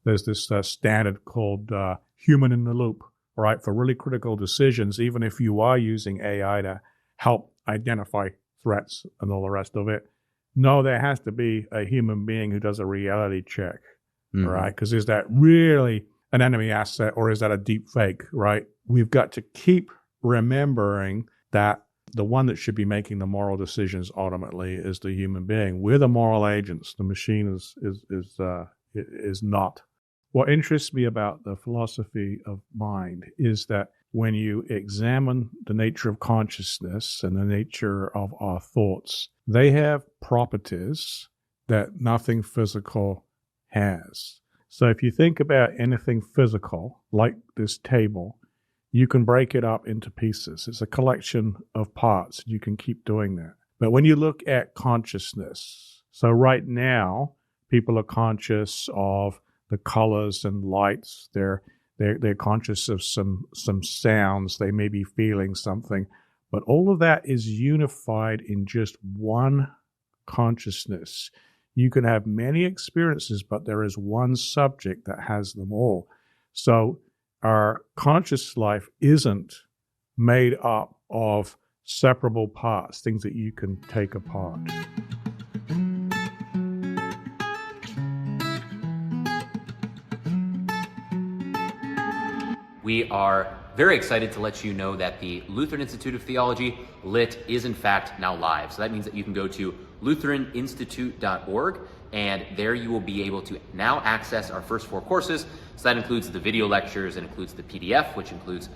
there's this standard called human in the loop, right? For really critical decisions, even if you are using AI to help identify threats and all the rest of it, no, there has to be a human being who does a reality check, right? Because is that really an enemy asset or is that a deep fake, right? We've got to keep remembering that the one that should be making the moral decisions ultimately is the human being. We're the moral agents. The machine is not. What interests me about the philosophy of mind is that when you examine the nature of consciousness and the nature of our thoughts, they have properties that nothing physical has. So if you think about anything physical, like this table, you can break it up into pieces. It's a collection of parts. You can keep doing that. But when you look at consciousness, so right now, people are conscious of the colors and lights. They're conscious of some sounds. They may be feeling something. But all of that is unified in just one consciousness. You can have many experiences, but there is one subject that has them all. So our conscious life isn't made up of separable parts, things that you can take apart. We are very excited to let you know that the Lutheran Institute of Theology, LIT, is in fact now live. So that means that you can go to lutheraninstitute.org, and there you will be able to now access our first 4 courses. So that includes the video lectures, it includes the PDF, which includes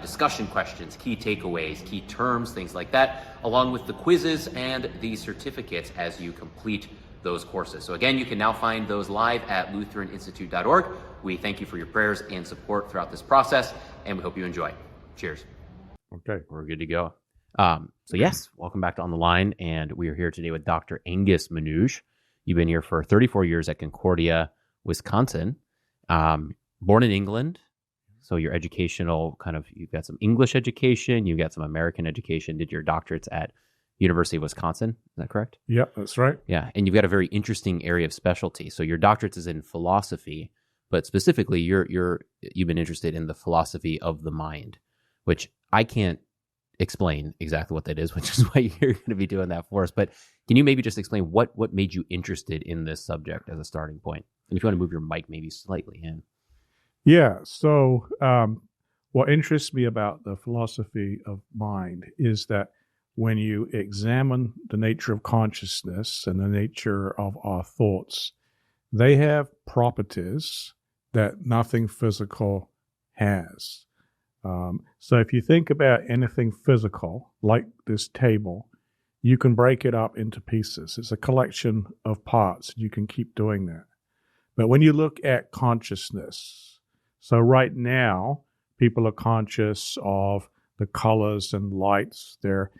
discussion questions, key takeaways, key terms, things like that, along with the quizzes and the certificates as you complete those courses. So again, you can now find those live at lutheraninstitute.org. We thank you for your prayers and support throughout this process, and we hope you enjoy. Cheers. Okay, we're good to go. So yes, welcome back to On the Line, and we are here today with Dr. Angus Menuge. You've been here for 34 years at Concordia, Wisconsin. Born in England, so your educational you've got some English education, you've got some American education, did your doctorates at University of Wisconsin, is that correct? Yeah, that's right. Yeah, and you've got a very interesting area of specialty. So your doctorate is in philosophy, but specifically you've been interested in the philosophy of the mind, which I can't explain exactly what that is, which is why you're going to be doing that for us. But can you maybe just explain what made you interested in this subject as a starting point? And if you want to move your mic maybe slightly in. Yeah, so what interests me about the philosophy of mind is that when you examine the nature of consciousness and the nature of our thoughts, they have properties that nothing physical has. So if you think about anything physical, like this table, you can break it up into pieces. It's a collection of parts. You can keep doing that. But when you look at consciousness, so right now, people are conscious of the colors and lights. They're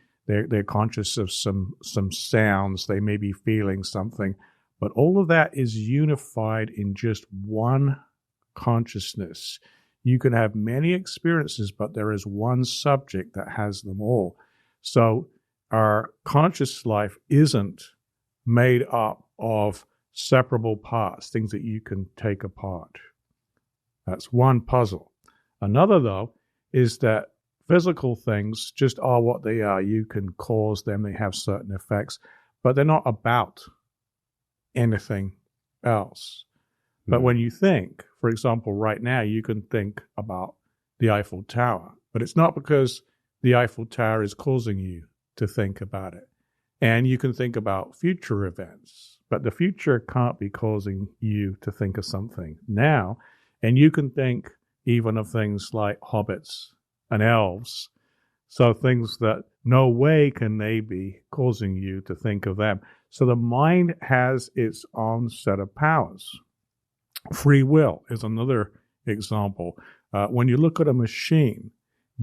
conscious of some sounds. They may be feeling something. But all of that is unified in just one consciousness. You can have many experiences, but there is one subject that has them all. So our conscious life isn't made up of separable parts, things that you can take apart. That's one puzzle. Another, though, is that physical things just are what they are. You can cause them, they have certain effects, but they're not about anything else. But when you think, for example, right now, you can think about the Eiffel Tower, but it's not because the Eiffel Tower is causing you to think about it. And you can think about future events, but the future can't be causing you to think of something now. And you can think even of things like hobbits and elves, so things that no way can they be causing you to think of them. So the mind has its own set of powers. Free will is another example. When you look at a machine,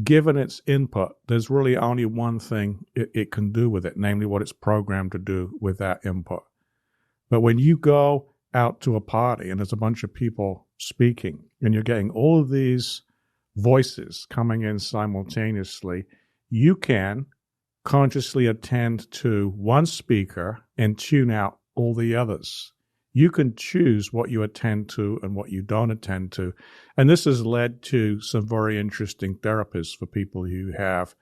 given its input, there's really only one thing it can do with it, namely what it's programmed to do with that input. But when you go out to a party and there's a bunch of people speaking and you're getting all of these voices coming in simultaneously, you can consciously attend to one speaker and tune out all the others. you can choose what you attend to and what you don't attend to. And this has led to some very interesting therapies for people who have,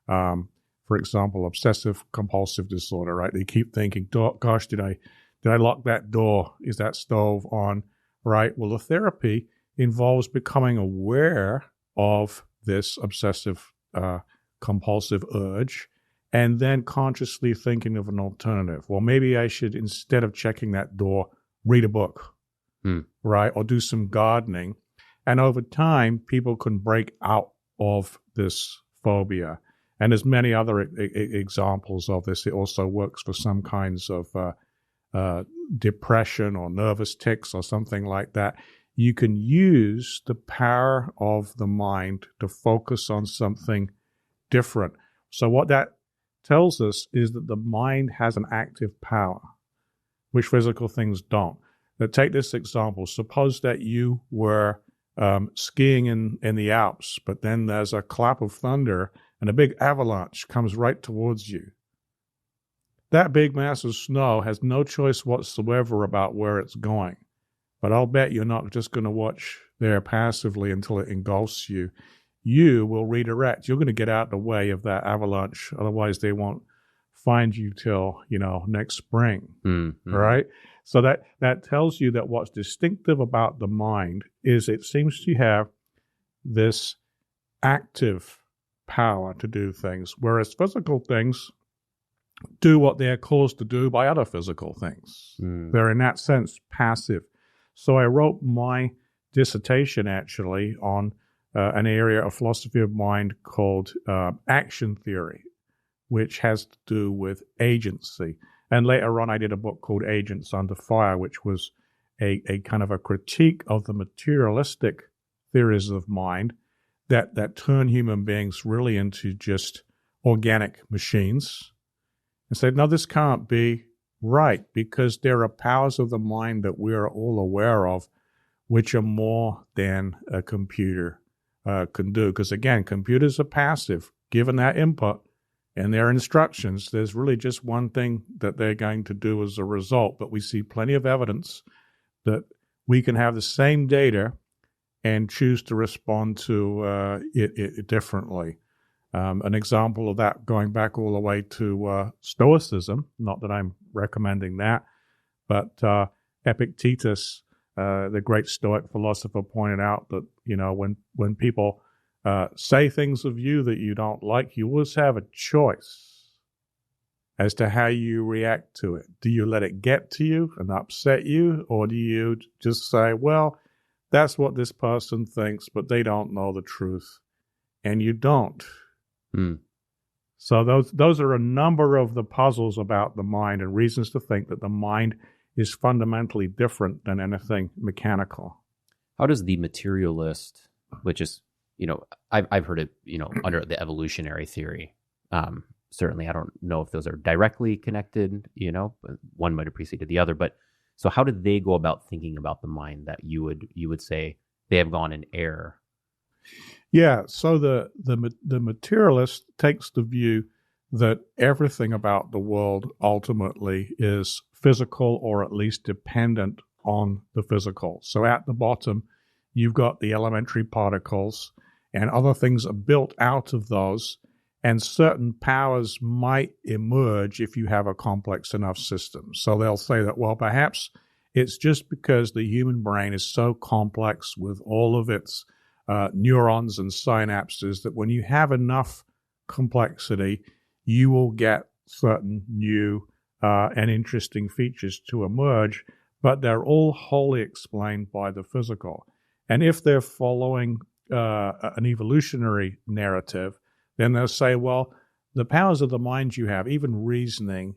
for example, obsessive compulsive disorder, right? They keep thinking, gosh, did I lock that door? Is that stove on? Right? Well, the therapy involves becoming aware of this obsessive compulsive urge and then consciously thinking of an alternative. Well, maybe I should, instead of checking that door, read a book, right? Or do some gardening. And over time, people can break out of this phobia. And there's many other examples of this. It also works for some kinds of depression or nervous tics or something like that. You can use the power of the mind to focus on something different. So what that tells us is that the mind has an active power, which physical things don't. Now, take this example. Suppose that you were skiing in the Alps, but then there's a clap of thunder and a big avalanche comes right towards you. That big mass of snow has no choice whatsoever about where it's going. But I'll bet you're not just going to watch there passively until it engulfs you. You will redirect. You're going to get out of the way of that avalanche. Otherwise, they won't find you till, next spring. Mm-hmm. Right? So that tells you that what's distinctive about the mind is it seems to have this active power to do things, whereas physical things do what they're caused to do by other physical things. They're in that sense passive. So I wrote my dissertation actually on an area of philosophy of mind called action theory, which has to do with agency. And later on, I did a book called Agents Under Fire, which was a kind of a critique of the materialistic theories of mind that turn human beings really into just organic machines. And said, no, this can't be right, because there are powers of the mind that we are all aware of, which are more than a computer can do. Because again, computers are passive. Given that input and their instructions, there's really just one thing that they're going to do as a result. But we see plenty of evidence that we can have the same data and choose to respond to it differently. An example of that, going back all the way to Stoicism, not that I'm recommending that, but Epictetus, the great Stoic philosopher, pointed out that, when people say things of you that you don't like, you always have a choice as to how you react to it. Do you let it get to you and upset you, or do you just say, well, that's what this person thinks, but they don't know the truth, and you don't? So those are a number of the puzzles about the mind and reasons to think that the mind is fundamentally different than anything mechanical. How does the materialist, which is, I've heard it, under the evolutionary theory. Certainly, I don't know if those are directly connected, but one might have preceded the other. But so how did they go about thinking about the mind that you would say they have gone in error? Yeah, so the materialist takes the view that everything about the world ultimately is physical, or at least dependent on the physical. So at the bottom, you've got the elementary particles, and other things are built out of those, and certain powers might emerge if you have a complex enough system. So they'll say that, well, perhaps it's just because the human brain is so complex with all of its neurons and synapses that when you have enough complexity, you will get certain new and interesting features to emerge, but they're all wholly explained by the physical. And if they're following an evolutionary narrative, then they'll say, well, the powers of the mind you have, even reasoning,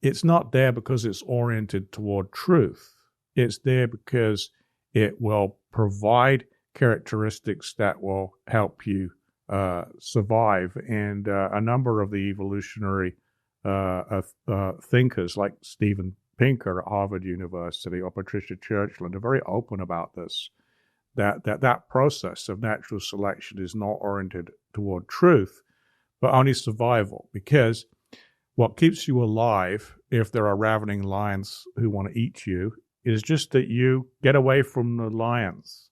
it's not there because it's oriented toward truth. It's there because it will provide characteristics that will help you survive. And a number of the evolutionary thinkers, like Steven Pinker at Harvard University or Patricia Churchland, are very open about this, that process of natural selection is not oriented toward truth, but only survival. Because what keeps you alive, if there are ravening lions who want to eat you, is just that you get away from the lions.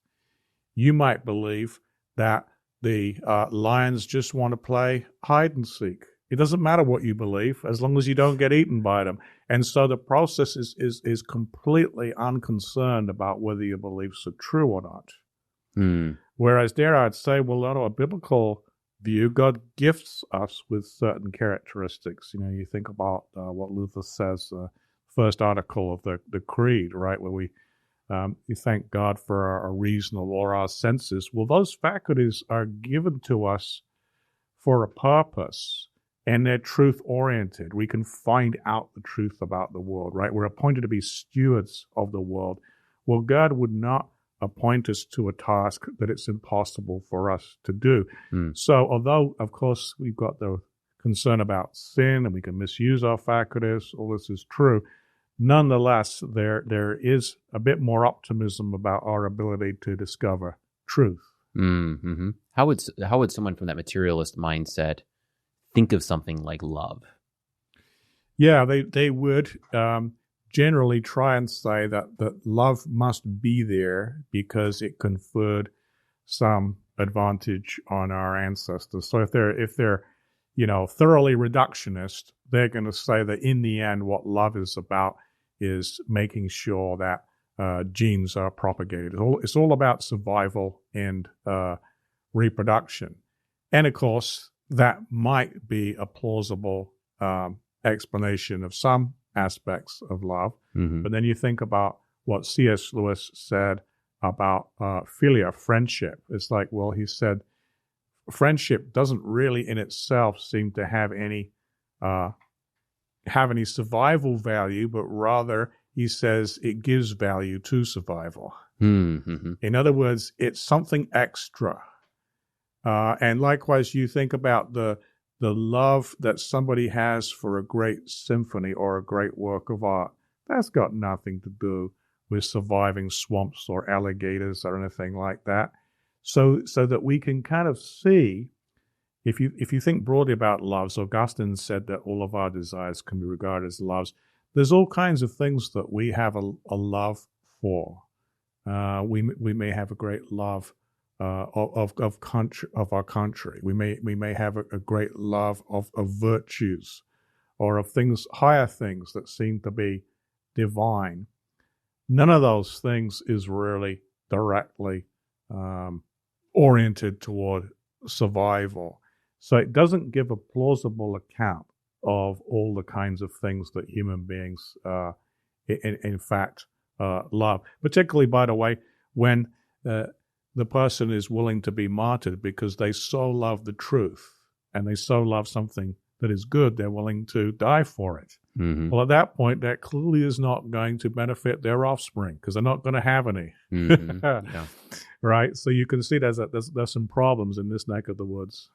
You might believe that the lions just want to play hide and seek. It doesn't matter what you believe as long as you don't get eaten by them. And so the process is completely unconcerned about whether your beliefs are true or not. Whereas there I'd say, well, out of a biblical view, God gifts us with certain characteristics. You know, you think about what Luther says, first article of the Creed, right, where we thank God for our reason or our senses. Well, those faculties are given to us for a purpose, and they're truth-oriented. We can find out the truth about the world, right? We're appointed to be stewards of the world. Well, God would not appoint us to a task that it's impossible for us to do. So although, of course, we've got the concern about sin and we can misuse our faculties, all this is true, nonetheless, there is a bit more optimism about our ability to discover truth. Mm-hmm. How would someone from that materialist mindset think of something like love? Yeah, they would generally try and say that love must be there because it conferred some advantage on our ancestors. So if they're thoroughly reductionist, they're going to say that in the end, what love is about is making sure that genes are propagated. It's all about survival and reproduction. And of course, that might be a plausible explanation of some aspects of love. But then you think about what C.S. Lewis said about philia, friendship. It's like, well, he said, friendship doesn't really in itself seem to have any survival value, but rather, he says, it gives value to survival. In other words, it's something extra. And likewise, you think about the love that somebody has for a great symphony or a great work of art. That's got nothing to do with surviving swamps or alligators or anything like that. So that we can kind of see, if you think broadly about loves, Augustine said that all of our desires can be regarded as loves. There's all kinds of things that we have a love for. We may have a great love of our country. We may have a great love of virtues, or of things, higher things that seem to be divine. None of those things is really directly oriented toward survival. So it doesn't give a plausible account of all the kinds of things that human beings, in fact, love. Particularly, by the way, when the person is willing to be martyred because they so love the truth and they so love something that is good, they're willing to die for it. Well, at that point, that clearly is not going to benefit their offspring because they're not going to have any. Yeah. Right? So you can see there's some problems in this neck of the woods.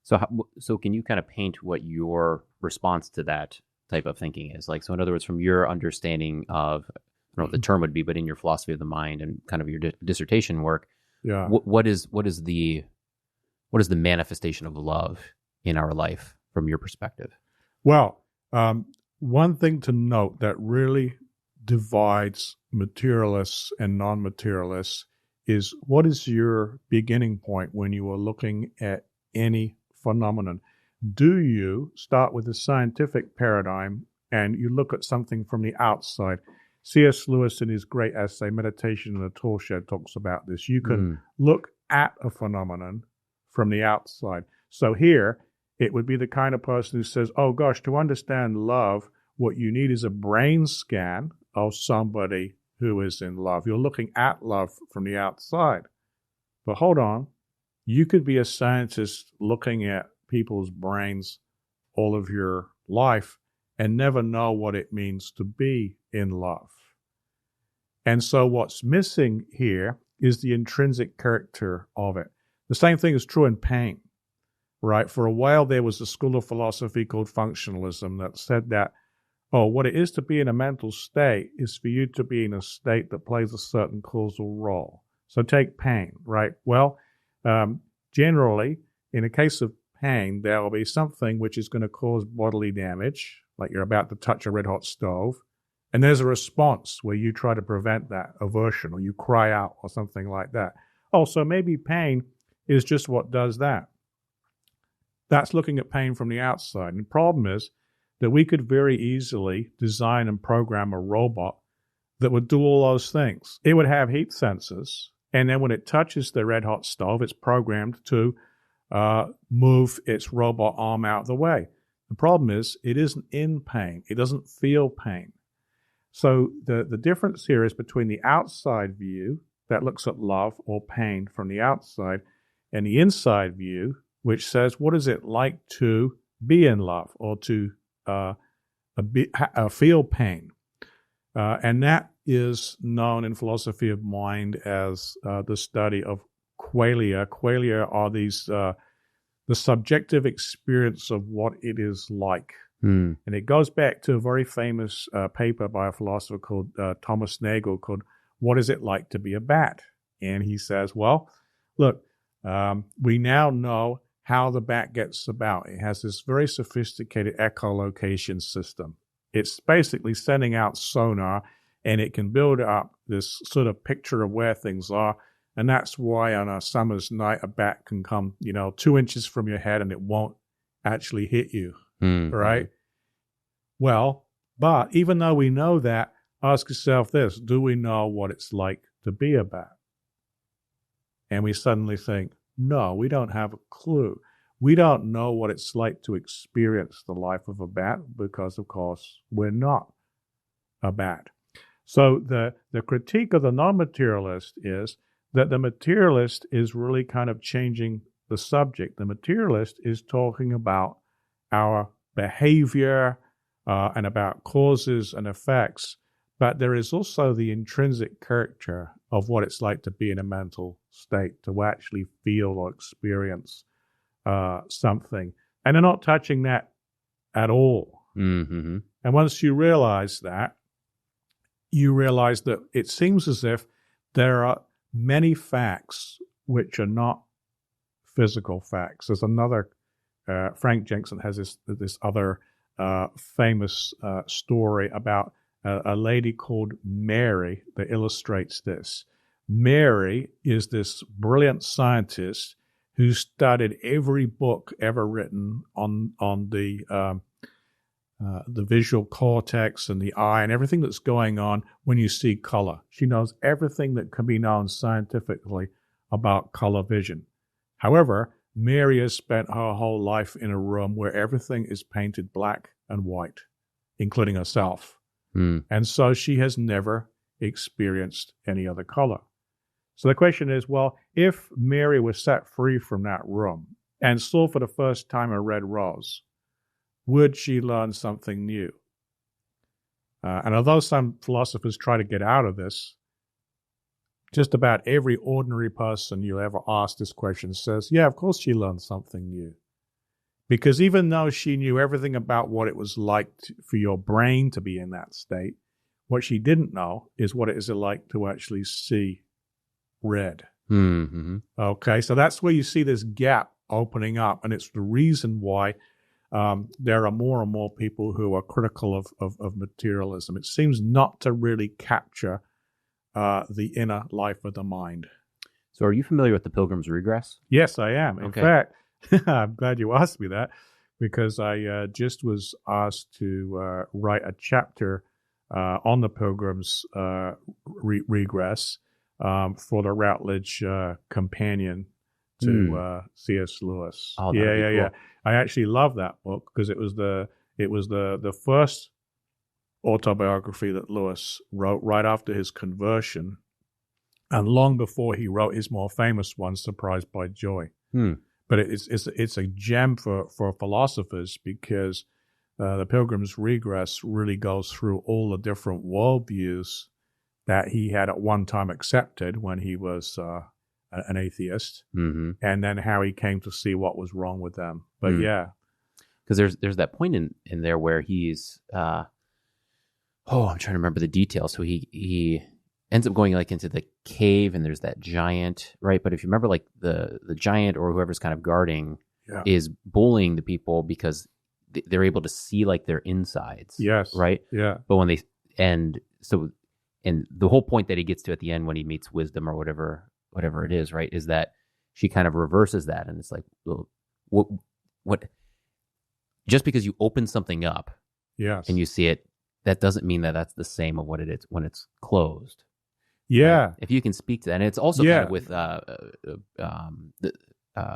So can you kind of paint what your response to that type of thinking is? Like, so in other words, from your understanding of, I don't know what the term would be, but in your philosophy of the mind and kind of your dissertation work, yeah, what is the manifestation of love in our life from your perspective? Well, one thing to note that really divides materialists and non-materialists is, what is your beginning point when you are looking at any phenomenon? Do you start with a scientific paradigm and you look at something from the outside? C.S. Lewis, in his great essay, Meditation in the Toolshed, talks about this. You can look at a phenomenon from the outside. So here, it would be the kind of person who says, oh gosh, to understand love, what you need is a brain scan of somebody who is in love. You're looking at love from the outside. But hold on. You could be a scientist looking at people's brains all of your life and never know what it means to be in love. And so what's missing here is the intrinsic character of it. The same thing is true in pain, right? For a while, there was a school of philosophy called functionalism that said that, what it is to be in a mental state is for you to be in a state that plays a certain causal role. So take pain, right? Well, generally, in a case of pain, there will be something which is going to cause bodily damage, like you're about to touch a red-hot stove, And there's a response where you try to prevent that aversion, or you cry out or something like that. Oh, so maybe pain is just what does that. That's looking at pain from the outside. And the problem is that we could very easily design and program a robot that would do all those things. It would have heat sensors, and then when it touches the red hot stove, it's programmed to move its robot arm out of the way. The problem is it isn't in pain. It doesn't feel pain. So the difference here is between the outside view that looks at love or pain from the outside and the inside view, which says, what is it like to be in love or to feel pain? And that is known in philosophy of mind as the study of qualia. Qualia are these the subjective experience of what it is like. And it goes back to a very famous paper by a philosopher called Thomas Nagel called What Is It Like to Be a Bat? And he says, well, look, we now know how the bat gets about. It has this very sophisticated echolocation system. It's basically sending out sonar, and it can build up this sort of picture of where things are. And that's why on a summer's night, a bat can come, 2 inches from your head and it won't actually hit you, right? Well, but even though we know that, ask yourself this, do we know what it's like to be a bat? And we suddenly think, no, we don't have a clue. We don't know what it's like to experience the life of a bat because, of course, we're not a bat. So the critique of the non-materialist is that the materialist is really kind of changing the subject. The materialist is talking about our behavior and about causes and effects, but there is also the intrinsic character of what it's like to be in a mental state, to actually feel or experience something. And they're not touching that at all. Mm-hmm. And once you realize that, you realize that it seems as if there are many facts which are not physical facts. There's another, Frank Jenkins has this other famous story about a lady called Mary that illustrates this. Mary is this brilliant scientist who studied every book ever written on the visual cortex and the eye and everything that's going on when you see color. She knows everything that can be known scientifically about color vision. However, Mary has spent her whole life in a room where everything is painted black and white, including herself. And so she has never experienced any other color. So the question is, well, if Mary was set free from that room and saw for the first time a red rose, would she learn something new? And although some philosophers try to get out of this, just about every ordinary person you ever ask this question says, yeah, of course she learned something new. Because even though she knew everything about what it was like for your brain to be in that state, what she didn't know is what it is like to actually see red. Mm-hmm. Okay, so that's where you see this gap opening up, and it's the reason why there are more and more people who are critical of materialism. It seems not to really capture the inner life of the mind. So are you familiar with the Pilgrim's Regress? Yes, I am. In Okay. fact, I'm glad you asked me that, because I just was asked to write a chapter on the Pilgrim's Regress for the Routledge companion to C.S. Lewis. Oh, that'd be cool. I actually love that book because it was the first autobiography that Lewis wrote right after his conversion, and long before he wrote his more famous one, Surprised by Joy. But it's a gem for philosophers, because the Pilgrim's Regress really goes through all the different worldviews that he had at one time accepted when he was an atheist, and then how he came to see what was wrong with them. But yeah, because there's that point in there where he's I'm trying to remember the details. So he ends up going like into the cave, and there's that giant, right? But if you remember, like the giant or whoever's kind of guarding is bullying the people because they're able to see like their insides. Yes. Right. Yeah. But when and so, and the whole point that he gets to at the end when he meets wisdom or whatever it is, right, is that she kind of reverses that, and it's like, well, what? Just because you open something up, yes, and you see it, that doesn't mean that that's the same of what it is when it's closed. Yeah. Right? If you can speak to that, and it's also kind of with the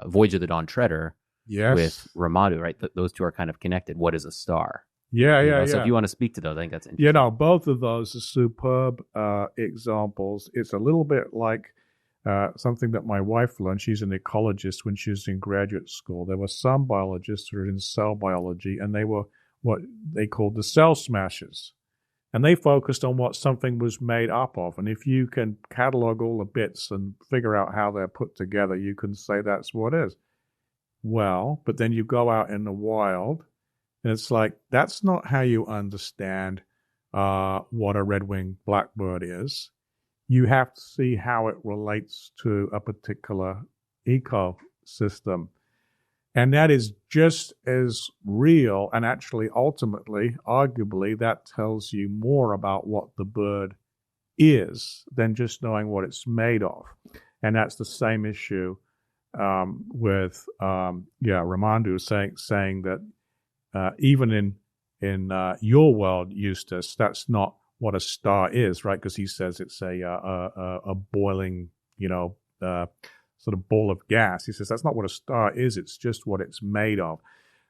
Voyage of the Dawn Treader, yes, with Ramandu, right? Those two are kind of connected. What is a star? Yeah. So if you want to speak to those, I think that's interesting. Both of those are superb examples. It's a little bit like something that my wife learned. She's an ecologist when she was in graduate school. There were some biologists who were in cell biology, and they were what they called the cell smashers. And they focused on what something was made up of. And if you can catalog all the bits and figure out how they're put together, you can say that's what it is. Well, but then you go out in the wild, and it's like, that's not how you understand what a red-winged blackbird is. You have to see how it relates to a particular ecosystem. And that is just as real, and actually, ultimately, arguably, that tells you more about what the bird is than just knowing what it's made of. And that's the same issue with Ramandu saying that even in your world, Eustace, that's not what a star is, right? Because he says it's a boiling, sort of ball of gas. He says that's not what a star is, it's just what it's made of.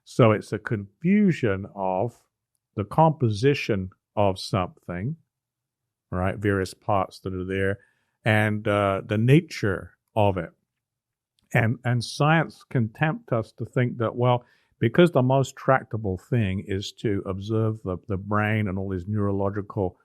So it's a confusion of the composition of something, right? Various parts that are there, and the nature of it. And science can tempt us to think that, well, because the most tractable thing is to observe the brain and all these neurological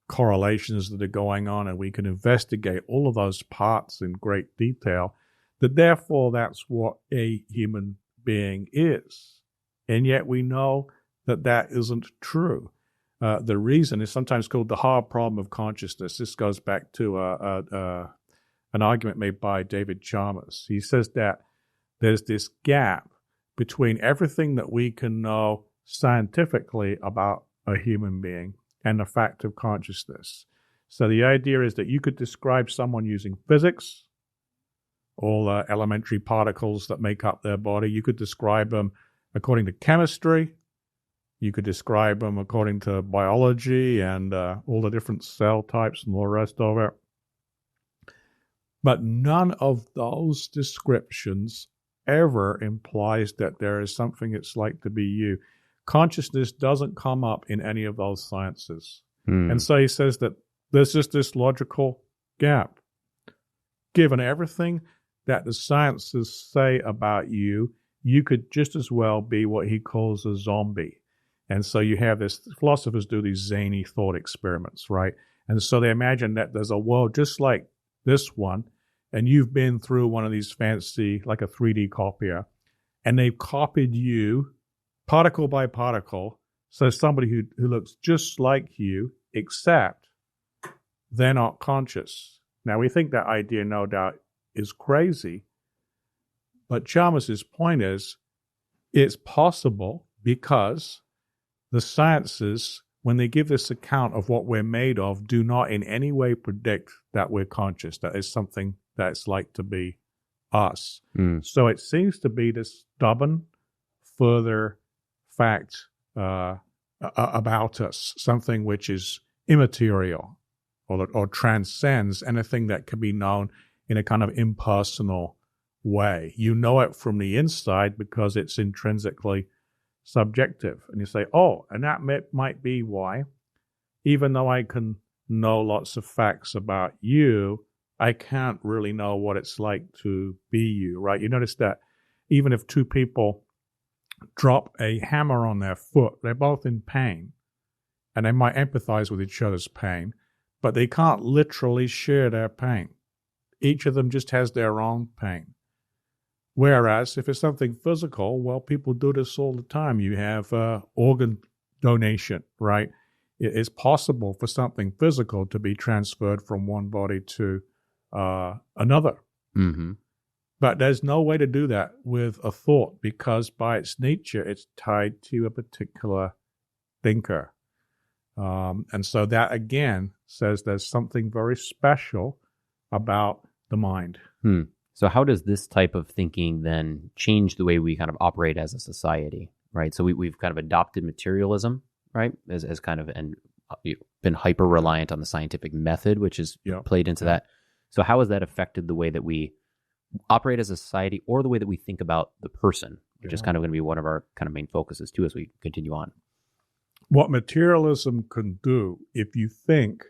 correlations that are going on, and we can investigate all of those parts in great detail, that therefore that's what a human being is. And yet we know that that isn't true. The reason is sometimes called the hard problem of consciousness. This goes back to an argument made by David Chalmers. He says that there's this gap between everything that we can know scientifically about a human being and the fact of consciousness. So the idea is that you could describe someone using physics, all the elementary particles that make up their body. You could describe them according to chemistry. You could describe them according to biology and all the different cell types and all the rest of it. But none of those descriptions ever implies that there is something it's like to be you. Consciousness doesn't come up in any of those sciences. And so he says that there's just this logical gap. Given everything that the sciences say about you, you could just as well be what he calls a zombie. And so you have this, philosophers do these zany thought experiments, right? And so they imagine that there's a world just like this one, and you've been through one of these fancy, like a 3D copier, and they've copied you particle by particle, so somebody who looks just like you, except they're not conscious. Now, we think that idea, no doubt, is crazy, but Chalmers' point is it's possible because the sciences, when they give this account of what we're made of, do not in any way predict that we're conscious, that is something that it's like to be us. So it seems to be this stubborn, further fact about us, something which is immaterial or transcends anything that can be known in a kind of impersonal way. You know it from the inside because it's intrinsically subjective. And you say, oh, and that might be why, even though I can know lots of facts about you, I can't really know what it's like to be you, right? You notice that even if two people drop a hammer on their foot, they're both in pain, and they might empathize with each other's pain, but they can't literally share their pain. Each of them just has their own pain. Whereas if it's something physical, well, people do this all the time. You have organ donation, right? It is possible for something physical to be transferred from one body to another. Mm-hmm. But there's no way to do that with a thought because by its nature, it's tied to a particular thinker. And so that, again, says there's something very special about the mind. So how does this type of thinking then change the way we kind of operate as a society, right? So we've kind of adopted materialism, right, as kind of, and been hyper-reliant on the scientific method, which is played into that. So how has that affected the way that we operate as a society, or the way that we think about the person, which is kind of going to be one of our kind of main focuses too as we continue on? What materialism can do, if you think,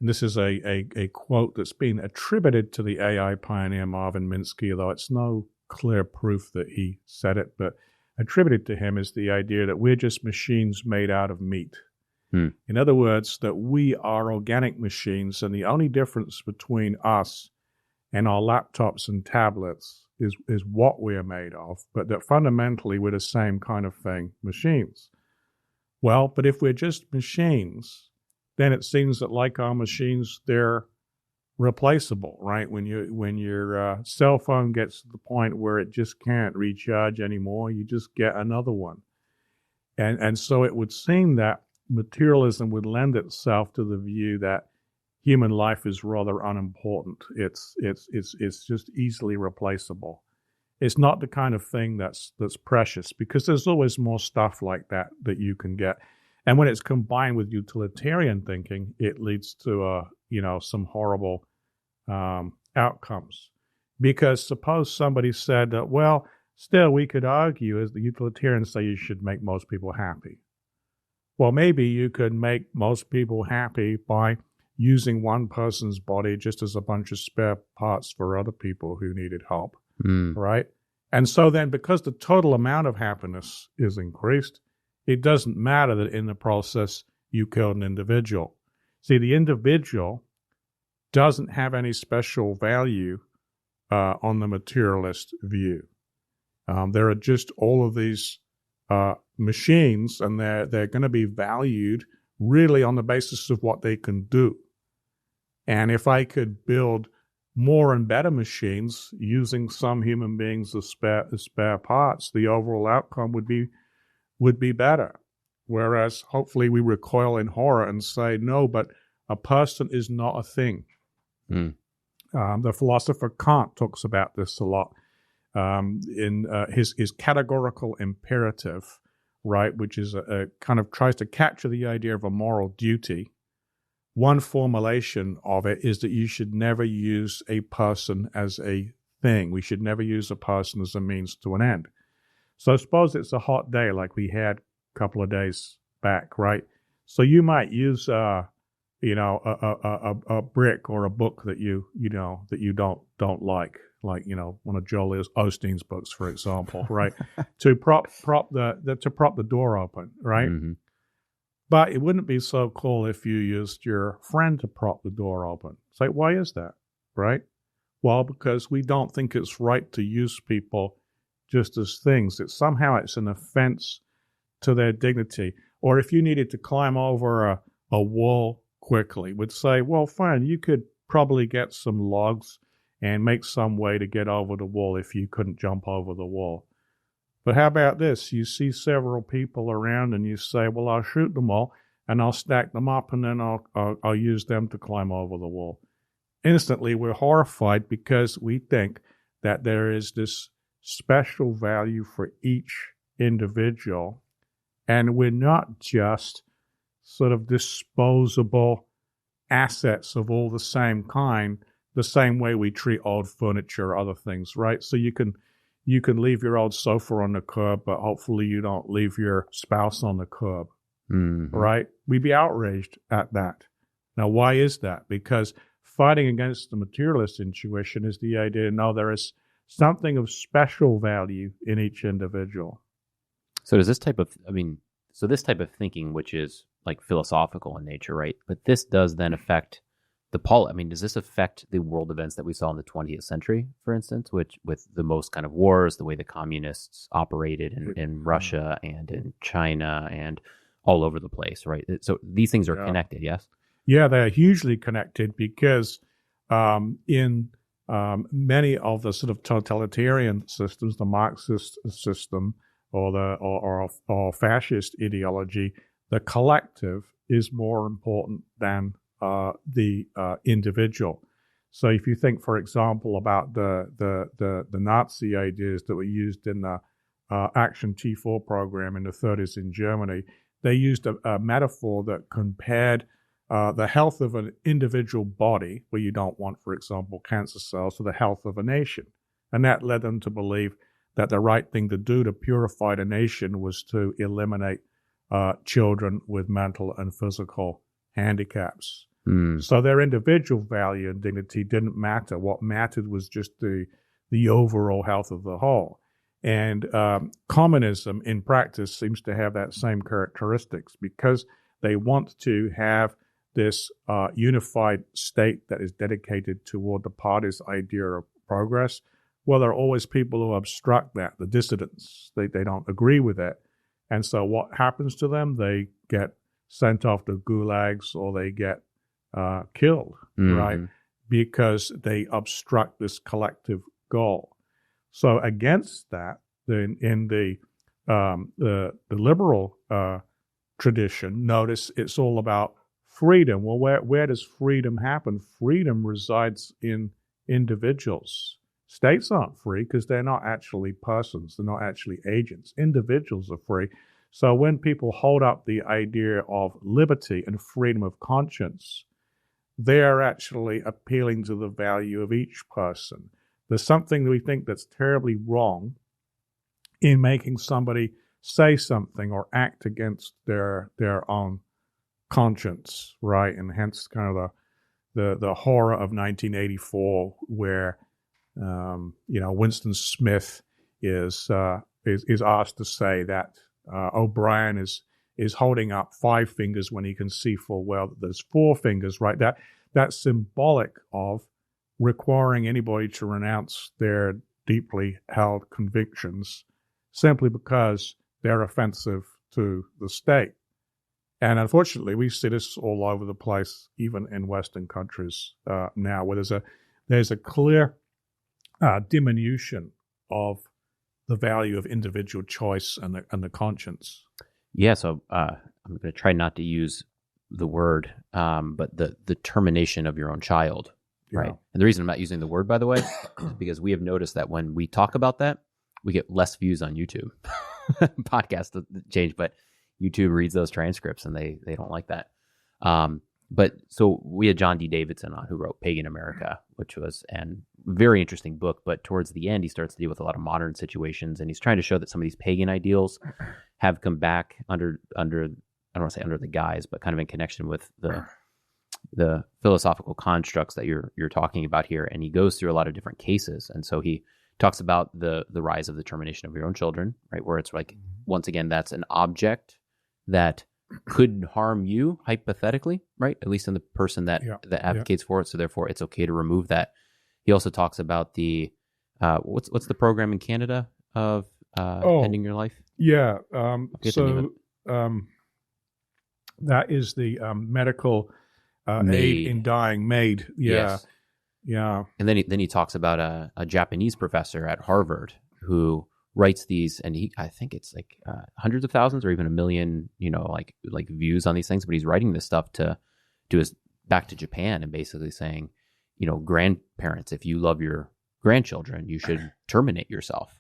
and this is a quote that's been attributed to the AI pioneer Marvin Minsky, although it's no clear proof that he said it, but attributed to him is the idea that we're just machines made out of meat. In other words, that we are organic machines, and the only difference between us and our laptops and tablets is what we are made of, but that fundamentally we're the same kind of thing, machines. Well, but if we're just machines, then it seems that, like our machines, they're replaceable, right? When your cell phone gets to the point where it just can't recharge anymore, you just get another one. And so it would seem that materialism would lend itself to the view that human life is rather unimportant. It's just easily replaceable. It's not the kind of thing that's precious, because there's always more stuff like that you can get. And when it's combined with utilitarian thinking, it leads to some horrible outcomes. Because suppose somebody said, well, still we could argue, as the utilitarians say, you should make most people happy. Well, maybe you could make most people happy by using one person's body just as a bunch of spare parts for other people who needed help, right? And so then, because the total amount of happiness is increased, it doesn't matter that in the process you killed an individual. See, the individual doesn't have any special value on the materialist view. There are just all of these machines, and they're going to be valued really on the basis of what they can do. And if I could build more and better machines using some human beings as spare parts, the overall outcome would be better. Whereas hopefully we recoil in horror and say, no, but a person is not a thing. The philosopher Kant talks about this a lot in his categorical imperative, right, which is a kind of tries to capture the idea of a moral duty. One formulation of it is that you should never use a person as a thing. We should never use a person as a means to an end. So suppose it's a hot day like we had a couple of days back, right? So you might use a brick or a book that you don't like one of Joel Osteen's books, for example, right? to prop the door open, right? Mm-hmm. But it wouldn't be so cool if you used your friend to prop the door open. It's like, why is that, right? Well, because we don't think it's right to use people just as things. It's an offense to their dignity. Or if you needed to climb over a wall quickly, would say, well, fine, you could probably get some logs and make some way to get over the wall if you couldn't jump over the wall. But how about this? You see several people around and you say, well, I'll shoot them all and I'll stack them up and then I'll use them to climb over the wall. Instantly, we're horrified because we think that there is this special value for each individual, and we're not just sort of disposable assets of all the same kind, the same way we treat old furniture or other things, right? So you can leave your old sofa on the curb, but hopefully you don't leave your spouse on the curb, right? We'd be outraged at that. Now, why is that? Because fighting against the materialist intuition is the idea, no, there is something of special value in each individual. So does this type of thinking, which is like philosophical in nature, right? But this does then affect does this affect the world events that we saw in the 20th century, for instance, which with the most kind of wars, the way the communists operated in Russia and in China and all over the place, right? So these things are connected, yes? Yeah, they're hugely connected because in many of the sort of totalitarian systems, the Marxist system or fascist ideology, the collective is more important than the individual. So if you think, for example, about the Nazi ideas that were used in the Action T4 program in the 30s in Germany, they used a metaphor that compared the health of an individual body, where you don't want, for example, cancer cells, to the health of a nation. And that led them to believe that the right thing to do to purify the nation was to eliminate children with mental and physical handicaps. So their individual value and dignity didn't matter. What mattered was just the overall health of the whole. And communism in practice seems to have that same characteristics, because they want to have this unified state that is dedicated toward the party's idea of progress. Well, there are always people who obstruct that, the dissidents. They don't agree with it. And so what happens to them? They get sent off to gulags, or they get killed, right? Because they obstruct this collective goal. So against that, in the liberal tradition, notice it's all about freedom. Well, where does freedom happen? Freedom resides in individuals. States aren't free because they're not actually persons. They're not actually agents. Individuals are free. So when people hold up the idea of liberty and freedom of conscience, they are actually appealing to the value of each person. There's something that we think that's terribly wrong in making somebody say something or act against their own conscience, right? And hence kind of the horror of 1984, where Winston Smith is asked to say that O'Brien is holding up 5 fingers when he can see full well that there's 4 fingers, right? That's symbolic of requiring anybody to renounce their deeply held convictions simply because they're offensive to the state. And unfortunately, we see this all over the place, even in Western countries now, where there's a clear diminution of the value of individual choice and the conscience. Yeah, so I'm going to try not to use the word, but the termination of your own child, right? And the reason I'm not using the word, by the way, is because we have noticed that when we talk about that, we get less views on YouTube. Podcast change, but YouTube reads those transcripts and they don't like that. But so we had John D. Davidson on, who wrote Pagan America, which was a very interesting book. But towards the end, he starts to deal with a lot of modern situations, and he's trying to show that some of these pagan ideals have come back under I don't want to say under the guise, but kind of in connection with the philosophical constructs that you're talking about here. And he goes through a lot of different cases, and so he talks about the rise of the termination of your own children, right? Where it's like, once again, that's an object that could harm you hypothetically, right? At least in the person that advocates for it. So therefore, it's okay to remove that. He also talks about the what's the program in Canada of ending your life? Yeah. That is the medical aid in dying, MAID. Yeah. Yes. Yeah. And then he talks about a Japanese professor at Harvard who writes these, and I think it's like hundreds of thousands or even 1 million, like views on these things. But he's writing this stuff to his back to Japan and basically saying, grandparents, if you love your grandchildren, you should terminate yourself.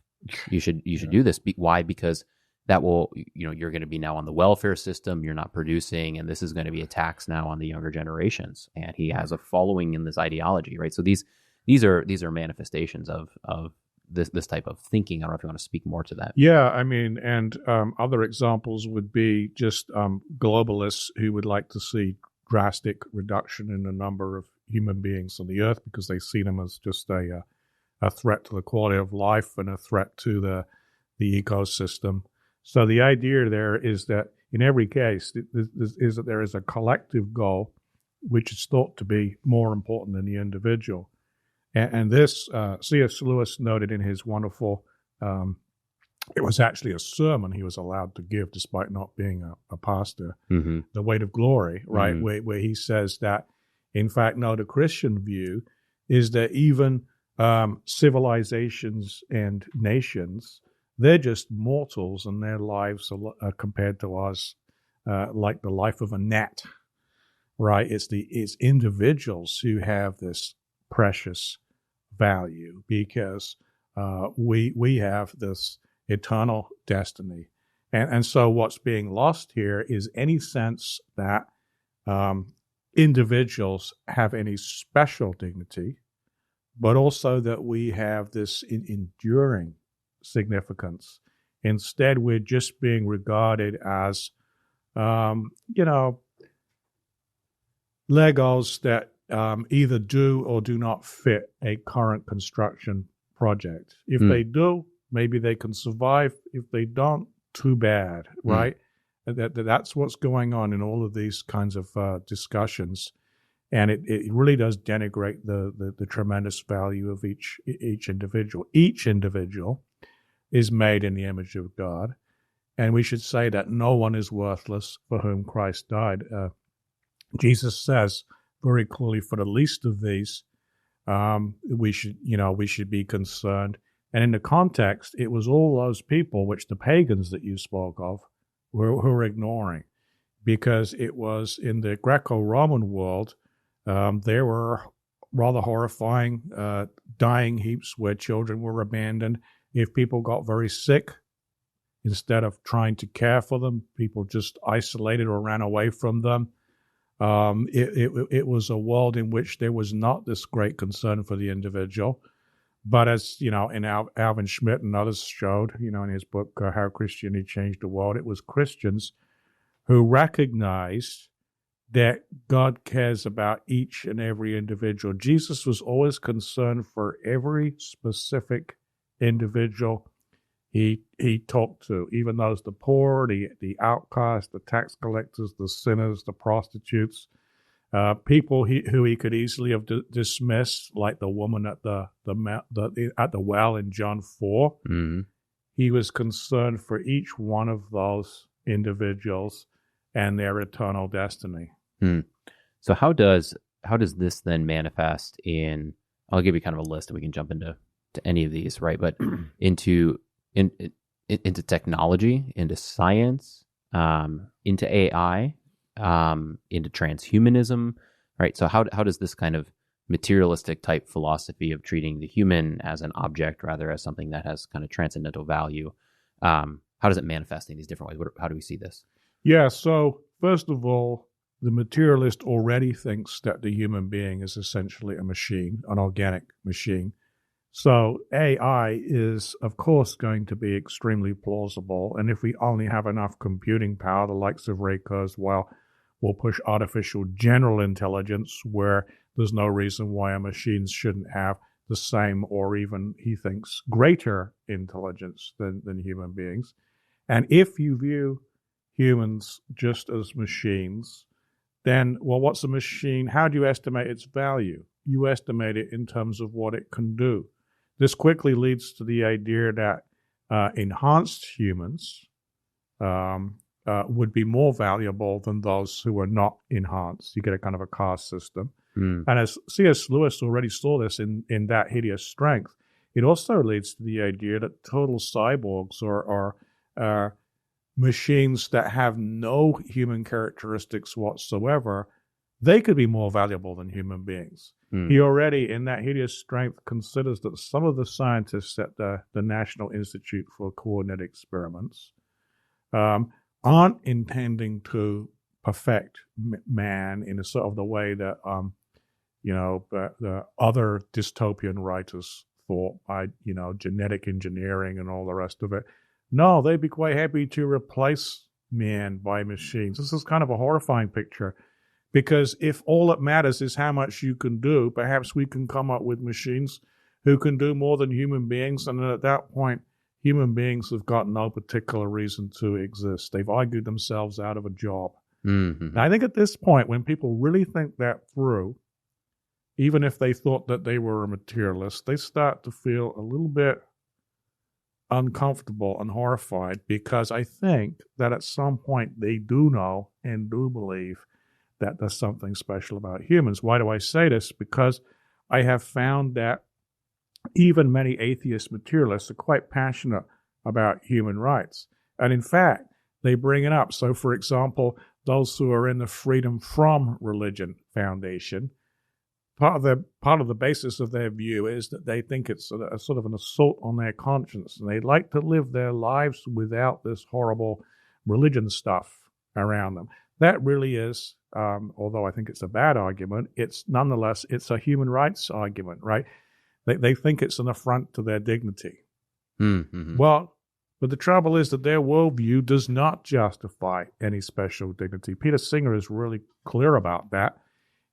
You should do this. Why? Because that will, you're going to be now on the welfare system. You're not producing, and this is going to be a tax now on the younger generations. And he has a following in this ideology, right? So these are manifestations of this type of thinking. I don't know if you want to speak more to that. Yeah, I mean, and other examples would be just globalists who would like to see drastic reduction in the number of human beings on the earth because they see them as just a threat to the quality of life and a threat to the ecosystem. So the idea there is that in every case is that there is a collective goal which is thought to be more important than the individual. And this, C.S. Lewis noted in his wonderful, it was actually a sermon he was allowed to give despite not being a pastor, The Weight of Glory, right, where he says that, in fact, no, the Christian view is that even civilizations and nations, they're just mortals and their lives are compared to us like the life of a gnat, right? It's individuals who have this precious value because we have this eternal destiny. And so what's being lost here is any sense that individuals have any special dignity, but also that we have this enduring significance. Instead, we're just being regarded as, Legos that either do or do not fit a current construction project. If they do, maybe they can survive. If they don't, too bad, right? That's what's going on in all of these kinds of discussions. And it really does denigrate the tremendous value of each individual. Each individual is made in the image of God. And we should say that no one is worthless for whom Christ died. Jesus says very clearly, for the least of these, we should be concerned. And in the context, it was all those people which the pagans that you spoke of were ignoring, because it was in the Greco-Roman world, there were rather horrifying dying heaps where children were abandoned. If people got very sick, instead of trying to care for them, people just isolated or ran away from them. It was a world in which there was not this great concern for the individual. But as, in Alvin Schmidt and others showed, in his book, How Christianity Changed the World, it was Christians who recognized that God cares about each and every individual. Jesus was always concerned for every specific individual he talked to, even those the poor, the outcasts, the tax collectors, the sinners, the prostitutes, people who he could easily have dismissed, like the woman at the well in John 4. Mm-hmm. He was concerned for each one of those individuals and their eternal destiny. So how does this then manifest in? I'll give you kind of a list, and we can jump into any of these, right? But into technology, into science, into AI, into transhumanism, right? So how does this kind of materialistic type philosophy of treating the human as an object rather as something that has kind of transcendental value, how does it manifest in these different ways? How do we see this? Yeah, so first of all, the materialist already thinks that the human being is essentially a machine, an organic machine. So AI is, of course, going to be extremely plausible. And if we only have enough computing power, the likes of Ray Kurzweil will push artificial general intelligence where there's no reason why our machines shouldn't have the same or even, he thinks, greater intelligence than human beings. And if you view humans just as machines, then, well, what's a machine? How do you estimate its value? You estimate it in terms of what it can do. This quickly leads to the idea that enhanced humans would be more valuable than those who are not enhanced. You get a kind of a caste system. And as C.S. Lewis already saw this in That Hideous Strength, it also leads to the idea that total cyborgs are machines that have no human characteristics whatsoever. They could be more valuable than human beings. He already, in That Hideous Strength, considers that some of the scientists at the National Institute for Coordinated Experiments aren't intending to perfect man in a sort of the way that the other dystopian writers thought by genetic engineering and all the rest of it. No, they'd be quite happy to replace man by machines. This is kind of a horrifying picture. Because if all that matters is how much you can do, perhaps we can come up with machines who can do more than human beings. And at that point, human beings have got no particular reason to exist. They've argued themselves out of a job. Mm-hmm. Now, I think at this point, when people really think that through, even if they thought that they were a materialist, they start to feel a little bit uncomfortable and horrified, because I think that at some point they do know and do believe that there's something special about humans. Why do I say this? Because I have found that even many atheist materialists are quite passionate about human rights. And in fact, they bring it up. So, for example, those who are in the Freedom From Religion Foundation, part of the basis of their view is that they think it's a sort of an assault on their conscience, and they'd like to live their lives without this horrible religion stuff around them. That really is, although I think it's a bad argument, it's a human rights argument, right? They think it's an affront to their dignity. Mm-hmm. Well, but the trouble is that their worldview does not justify any special dignity. Peter Singer is really clear about that.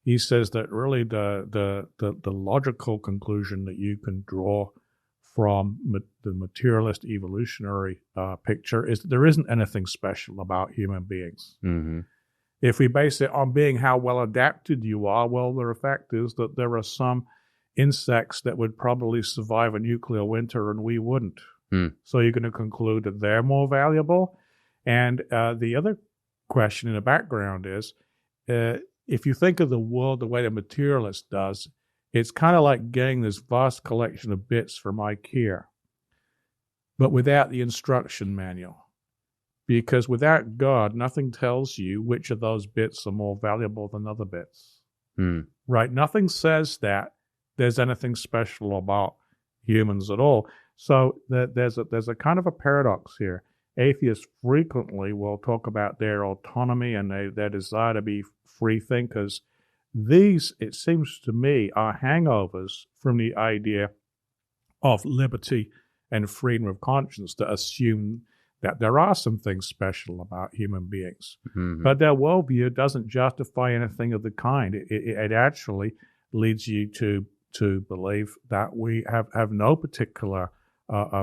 He says that really the logical conclusion that you can draw from the materialist evolutionary picture is that there isn't anything special about human beings. Mm-hmm. If we base it on being how well adapted you are, well, the fact is that there are some insects that would probably survive a nuclear winter and we wouldn't. So you're going to conclude that they're more valuable. And the other question in the background is, if you think of the world the way the materialist does, it's kind of like getting this vast collection of bits from IKEA, but without the instruction manual. Because without God, nothing tells you which of those bits are more valuable than other bits. Right? Nothing says that there's anything special about humans at all. So there's a kind of a paradox here. Atheists frequently will talk about their autonomy and their desire to be free thinkers. These, it seems to me, are hangovers from the idea of liberty and freedom of conscience that assume that there are some things special about human beings. Mm-hmm. But their worldview doesn't justify anything of the kind. It actually leads you to believe that we have no particular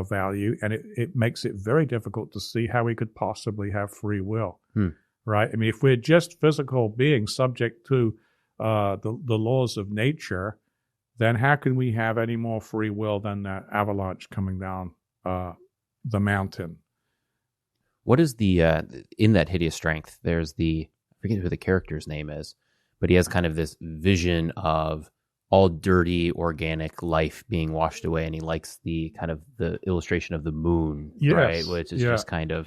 value, and it makes it very difficult to see how we could possibly have free will, right? I mean, if we're just physical beings subject to the laws of nature, then how can we have any more free will than that avalanche coming down the mountain? What is the in that hideous strength? There's I forget who the character's name is, but he has kind of this vision of all dirty organic life being washed away, and he likes the kind of the illustration of the moon, right? Which is just kind of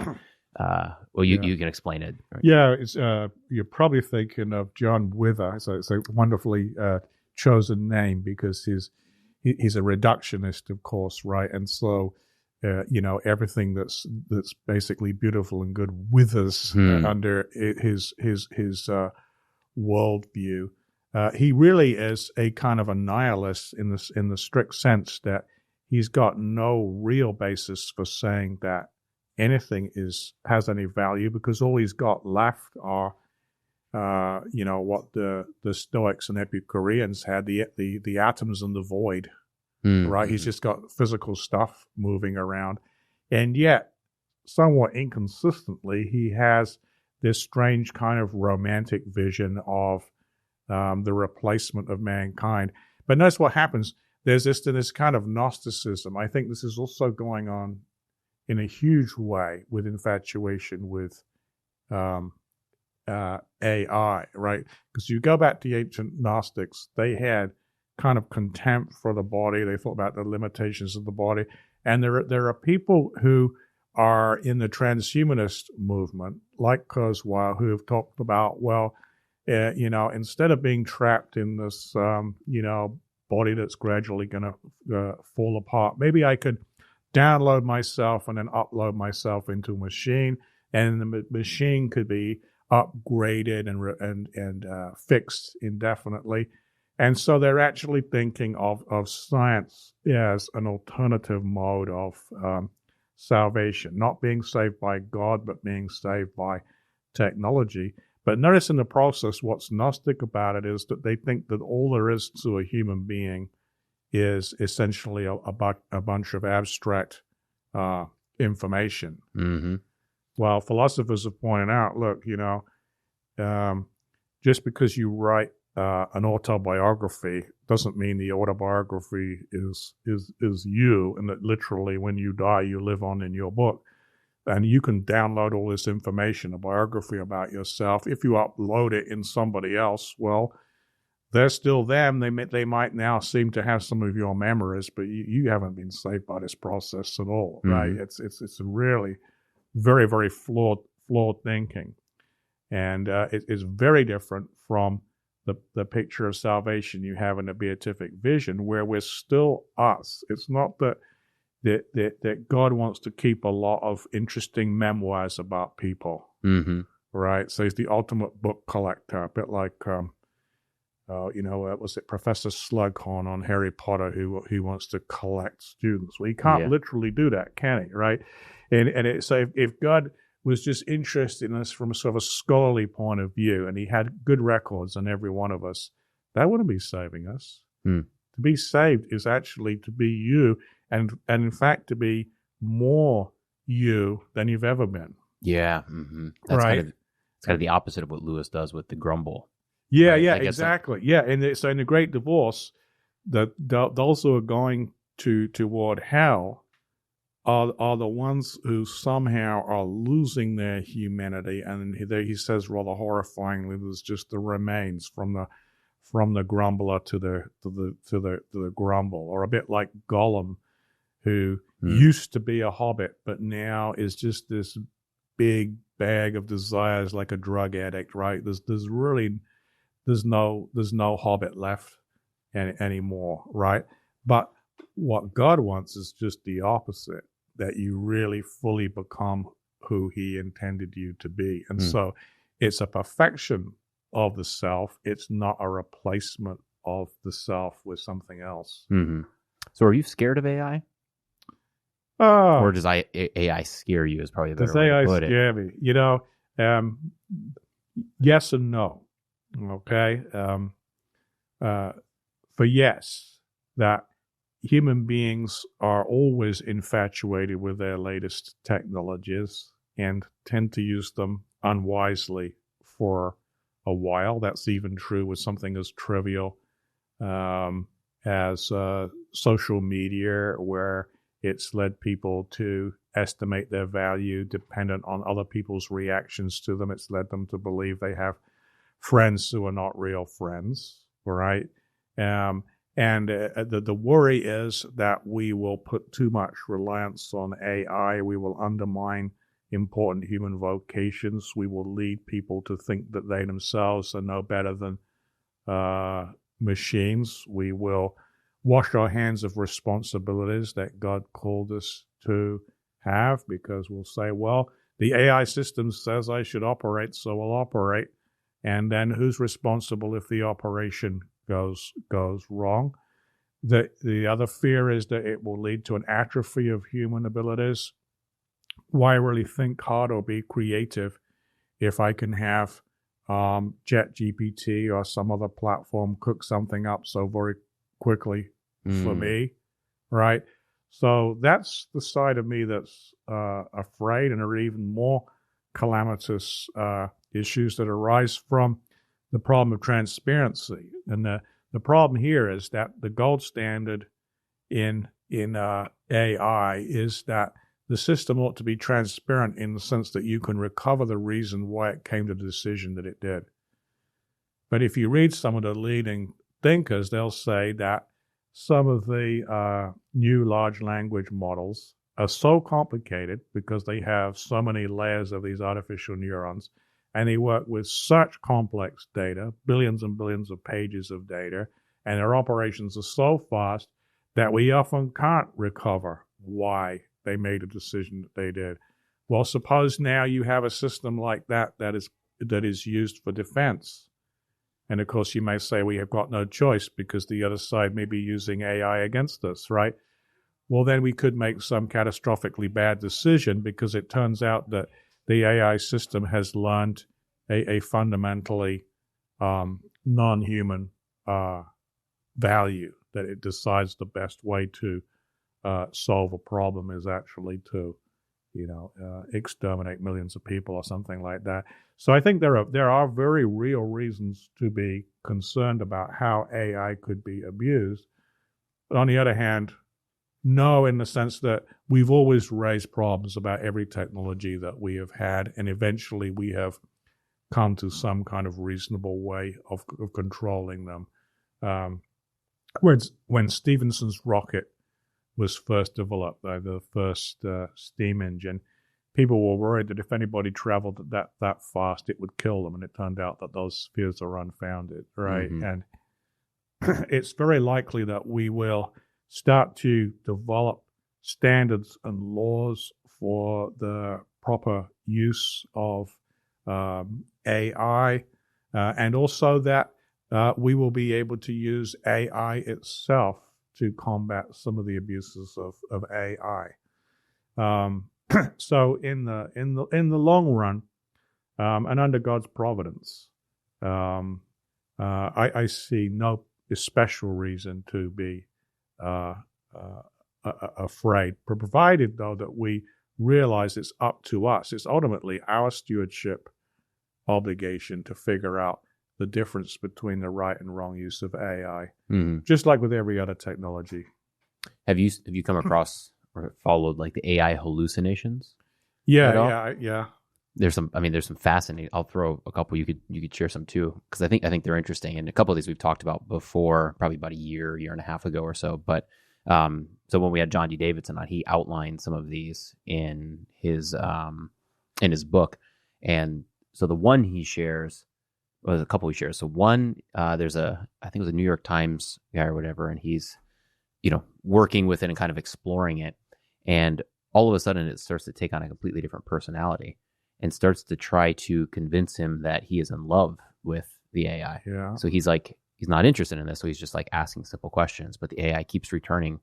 you can explain it. Right? Yeah, it's you're probably thinking of John Wither. So it's a wonderfully chosen name because he's a reductionist, of course, right? And so everything that's basically beautiful and good withers under his worldview. He really is a kind of a nihilist in the strict sense that he's got no real basis for saying that anything has any value, because all he's got left are what the Stoics and Epicureans had, the atoms and the void. Right? He's just got physical stuff moving around. And yet, somewhat inconsistently, he has this strange kind of romantic vision of the replacement of mankind. But notice what happens. There's this kind of Gnosticism. I think this is also going on in a huge way with infatuation with AI, right? Because you go back to the ancient Gnostics, they had kind of contempt for the body. They thought about the limitations of the body. And there are people who are in the transhumanist movement, like Kurzweil, who have talked about, instead of being trapped in this, body that's gradually going to fall apart, maybe I could download myself and then upload myself into a machine, and the machine could be upgraded and fixed indefinitely. And so they're actually thinking of science as an alternative mode of salvation, not being saved by God, but being saved by technology. But notice in the process, what's Gnostic about it is that they think that all there is to a human being is essentially a bunch of abstract information. Mm-hmm. Well, philosophers have pointed out, look, just because you write an autobiography doesn't mean the autobiography is you, and that literally when you die you live on in your book. And you can download all this information, a biography about yourself. If you upload it in somebody else, well, they're still them. They might now seem to have some of your memories, but you haven't been saved by this process at all, right? It's a really very, very flawed flawed thinking. And it is very different from the picture of salvation you have in the beatific vision, where we're still us. It's not that God wants to keep a lot of interesting memoirs about people, right? So he's the ultimate book collector, a bit like, was it Professor Slughorn on Harry Potter, who wants to collect students? Well, he can't literally do that, can he? Right? And so if God was just interested in us from a sort of a scholarly point of view, and he had good records on every one of us, that wouldn't be saving us. To be saved is actually to be you, and in fact to be more you than you've ever been. Yeah, that's right. It's kind of the opposite of what Lewis does with the grumble. Yeah, right? yeah, exactly. So in the Great Divorce, those who are going toward hell are the ones who somehow are losing their humanity, and he says rather horrifyingly, there's just the remains from the grumbler to the grumble, or a bit like Gollum, who used to be a hobbit but now is just this big bag of desires, like a drug addict. Right? There's no hobbit left anymore. Right? But what God wants is just the opposite, that you really fully become who he intended you to be. And so it's a perfection of the self. It's not a replacement of the self with something else. So are you scared of AI? Or does AI scare you is probably a better way to put it. Does AI scare me? Yes and no. Okay? For yes, that human beings are always infatuated with their latest technologies and tend to use them unwisely for a while. That's even true with something as trivial as social media, where it's led people to estimate their value dependent on other people's reactions to them. It's led them to believe they have friends who are not real friends, right? And the worry is that we will put too much reliance on AI. We will undermine important human vocations. We will lead people to think that they themselves are no better than machines. We will wash our hands of responsibilities that God called us to have, because we'll say, well, the AI system says I should operate, so I'll operate. And then who's responsible if the operation goes wrong? The other fear is that it will lead to an atrophy of human abilities. Why really think hard or be creative if I can have ChatGPT or some other platform cook something up so very quickly for me, right? So that's the side of me that's afraid, and there are even more calamitous issues that arise from the problem of transparency. And the problem here is that the gold standard in AI is that the system ought to be transparent in the sense that you can recover the reason why it came to the decision that it did. But if you read some of the leading thinkers, they'll say that some of the new large language models are so complicated because they have so many layers of these artificial neurons, and they work with such complex data, billions and billions of pages of data, and their operations are so fast that we often can't recover why they made a decision that they did. Well, suppose now you have a system like that is used for defense. And of course, you may say we have got no choice because the other side may be using AI against us, right? Well, then we could make some catastrophically bad decision because it turns out that the AI system has learned a fundamentally non-human value, that it decides the best way to solve a problem is actually to, exterminate millions of people or something like that. So I think there are very real reasons to be concerned about how AI could be abused. But on the other hand, no, in the sense that we've always raised problems about every technology that we have had, and eventually we have come to some kind of reasonable way of controlling them. When Stephenson's rocket was first developed, the first steam engine, people were worried that if anybody traveled that fast, it would kill them, and it turned out that those fears are unfounded, right? Mm-hmm. And it's very likely that we will start to develop standards and laws for the proper use of AI, and also that we will be able to use AI itself to combat some of the abuses of AI. So in the long run, and under God's providence, I see no special reason to be afraid, provided though that we realize it's up to us. It's ultimately our stewardship obligation to figure out the difference between the right and wrong use of AI, just like with every other technology. Have you come across or followed like the AI hallucinations? Yeah. There's some fascinating. I'll throw a couple. You could share some too, because I think they're interesting. And a couple of these we've talked about before, probably about a year and a half ago or so. But so when we had John D. Davidson on, he outlined some of these in his book. And so the one he shares, well, there's a couple he shares. So one, I think it was a New York Times guy or whatever, and he's working with it and kind of exploring it, and all of a sudden it starts to take on a completely different personality and starts to try to convince him that he is in love with the AI. Yeah. So he's not interested in this, so he's just like asking simple questions, but the AI keeps returning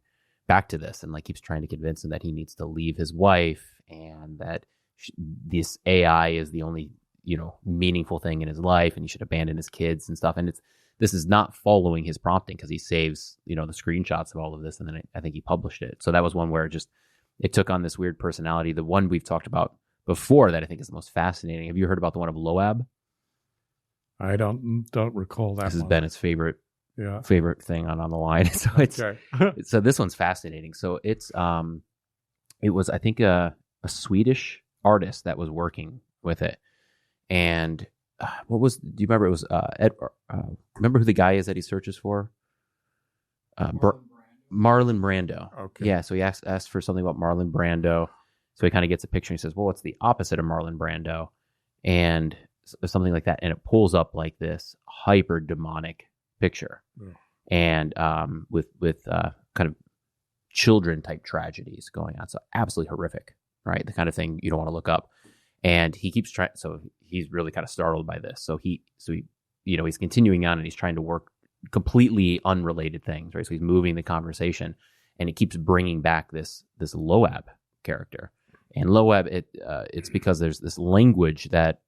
back to this and like keeps trying to convince him that he needs to leave his wife and that this AI is the only meaningful thing in his life, and he should abandon his kids and stuff. And this is not following his prompting, because he saves the screenshots of all of this, and then I think he published it. So that was one where it took on this weird personality. The one we've talked about before that I think is the most fascinating. Have you heard about the one of Loab? I don't recall that. This is one. Bennett's favorite thing on the line. So okay. So this one's fascinating. So it was I think a Swedish artist that was working with it. And do you remember? It was remember who the guy is that he searches for? Marlon Brando. Okay. Yeah, so he asked for something about Marlon Brando. So he kind of gets a picture and he says, well, what's the opposite of Marlon Brando? And something like that. And it pulls up like this hyper demonic picture. Yeah. And with kind of children type tragedies going on. So absolutely horrific, right? The kind of thing you don't want to look up. And he keeps trying, so he's really kind of startled by this. So he's continuing on, and he's trying to work completely unrelated things, right? So he's moving the conversation, and it keeps bringing back this Loab character. And Loab, it's because there's this language that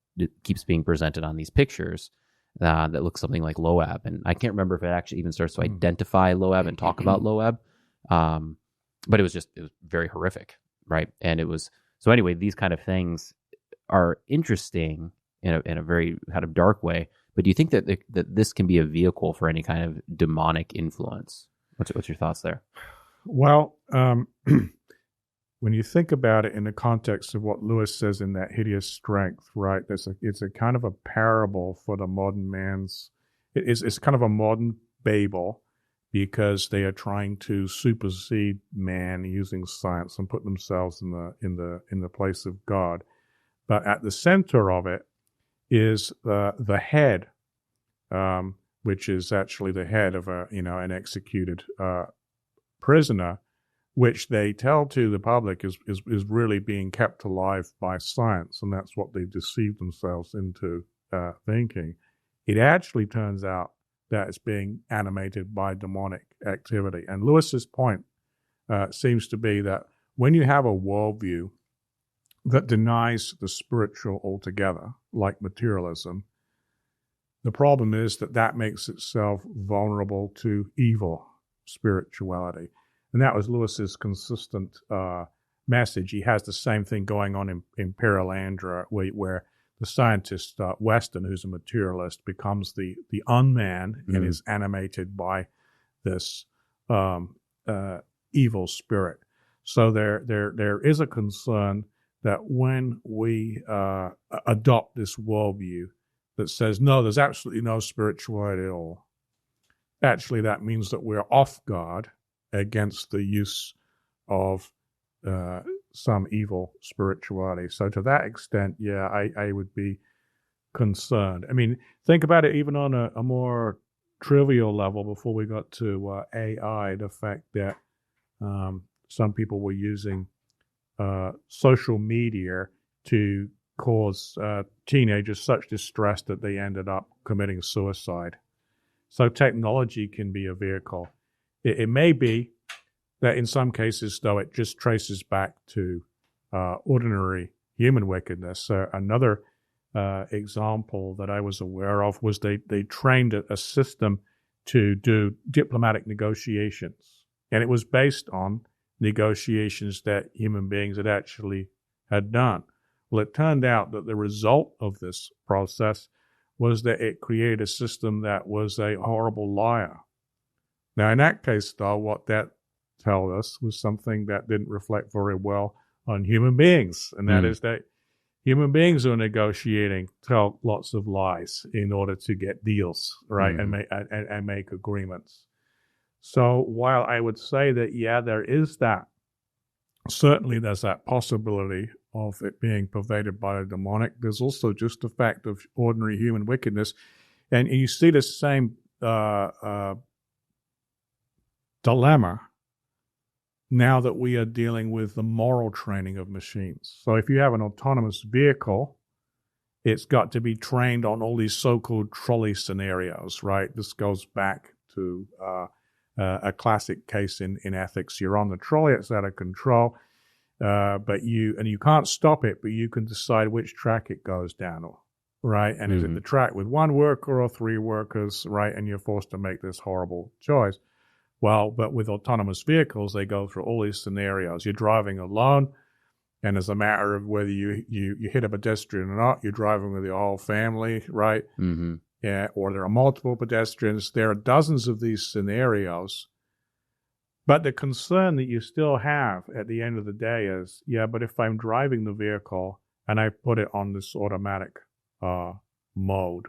keeps being presented on these pictures that looks something like Loab. And I can't remember if it actually even starts to identify Loab and talk about Loab. But it was very horrific, right? And so anyway, these kind of things are interesting in a very kind of dark way. But do you think that this can be a vehicle for any kind of demonic influence? What's your thoughts there? Well, when you think about it in the context of what Lewis says in that hideous strength, right? It's a kind of a parable for the modern man's. It's kind of a modern Babel, because they are trying to supersede man using science and put themselves in the place of God. But at the center of it is the head, which is actually the head of an executed prisoner, which they tell to the public is really being kept alive by science, and that's what they've deceived themselves into thinking. It actually turns out that it's being animated by demonic activity. And Lewis's point seems to be that when you have a worldview that denies the spiritual altogether, like materialism, the problem is that makes itself vulnerable to evil spirituality. And that was Lewis's consistent message. He has the same thing going on in Peril, where the scientist Weston, who's a materialist, becomes the unman and is animated by this evil spirit. So there is a concern that when we adopt this worldview that says, no, there's absolutely no spirituality at all, actually that means that we're off guard against the use of some evil spirituality. So to that extent, yeah, I would be concerned. I mean, think about it even on a more trivial level before we got to AI, the fact that some people were using social media to cause teenagers such distress that they ended up committing suicide. So technology can be a vehicle. It may be that in some cases, though, it just traces back to ordinary human wickedness. So another example that I was aware of was they trained a system to do diplomatic negotiations. And it was based on negotiations that human beings had done. Well, it turned out that the result of this process was that it created a system that was a horrible liar. Now, in that case, though, what that told us was something that didn't reflect very well on human beings, and that is that human beings are negotiating, tell lots of lies in order to get deals, right, and make agreements. So while I would say that, yeah, there is that, certainly there's that possibility of it being pervaded by a demonic, there's also just the fact of ordinary human wickedness. And you see the same dilemma now that we are dealing with the moral training of machines. So if you have an autonomous vehicle, it's got to be trained on all these so-called trolley scenarios, right? This goes back to a classic case in ethics. You're on the trolley, it's out of control, but you can't stop it, but you can decide which track it goes down, right? And is it the track with one worker or three workers, right? And you're forced to make this horrible choice. Well, but with autonomous vehicles, they go through all these scenarios. You're driving alone, and as a matter of whether you hit a pedestrian or not, you're driving with your whole family, right? Mm-hmm. Yeah, or there are multiple pedestrians. There are dozens of these scenarios. But the concern that you still have at the end of the day is, yeah, but if I'm driving the vehicle and I put it on this automatic mode,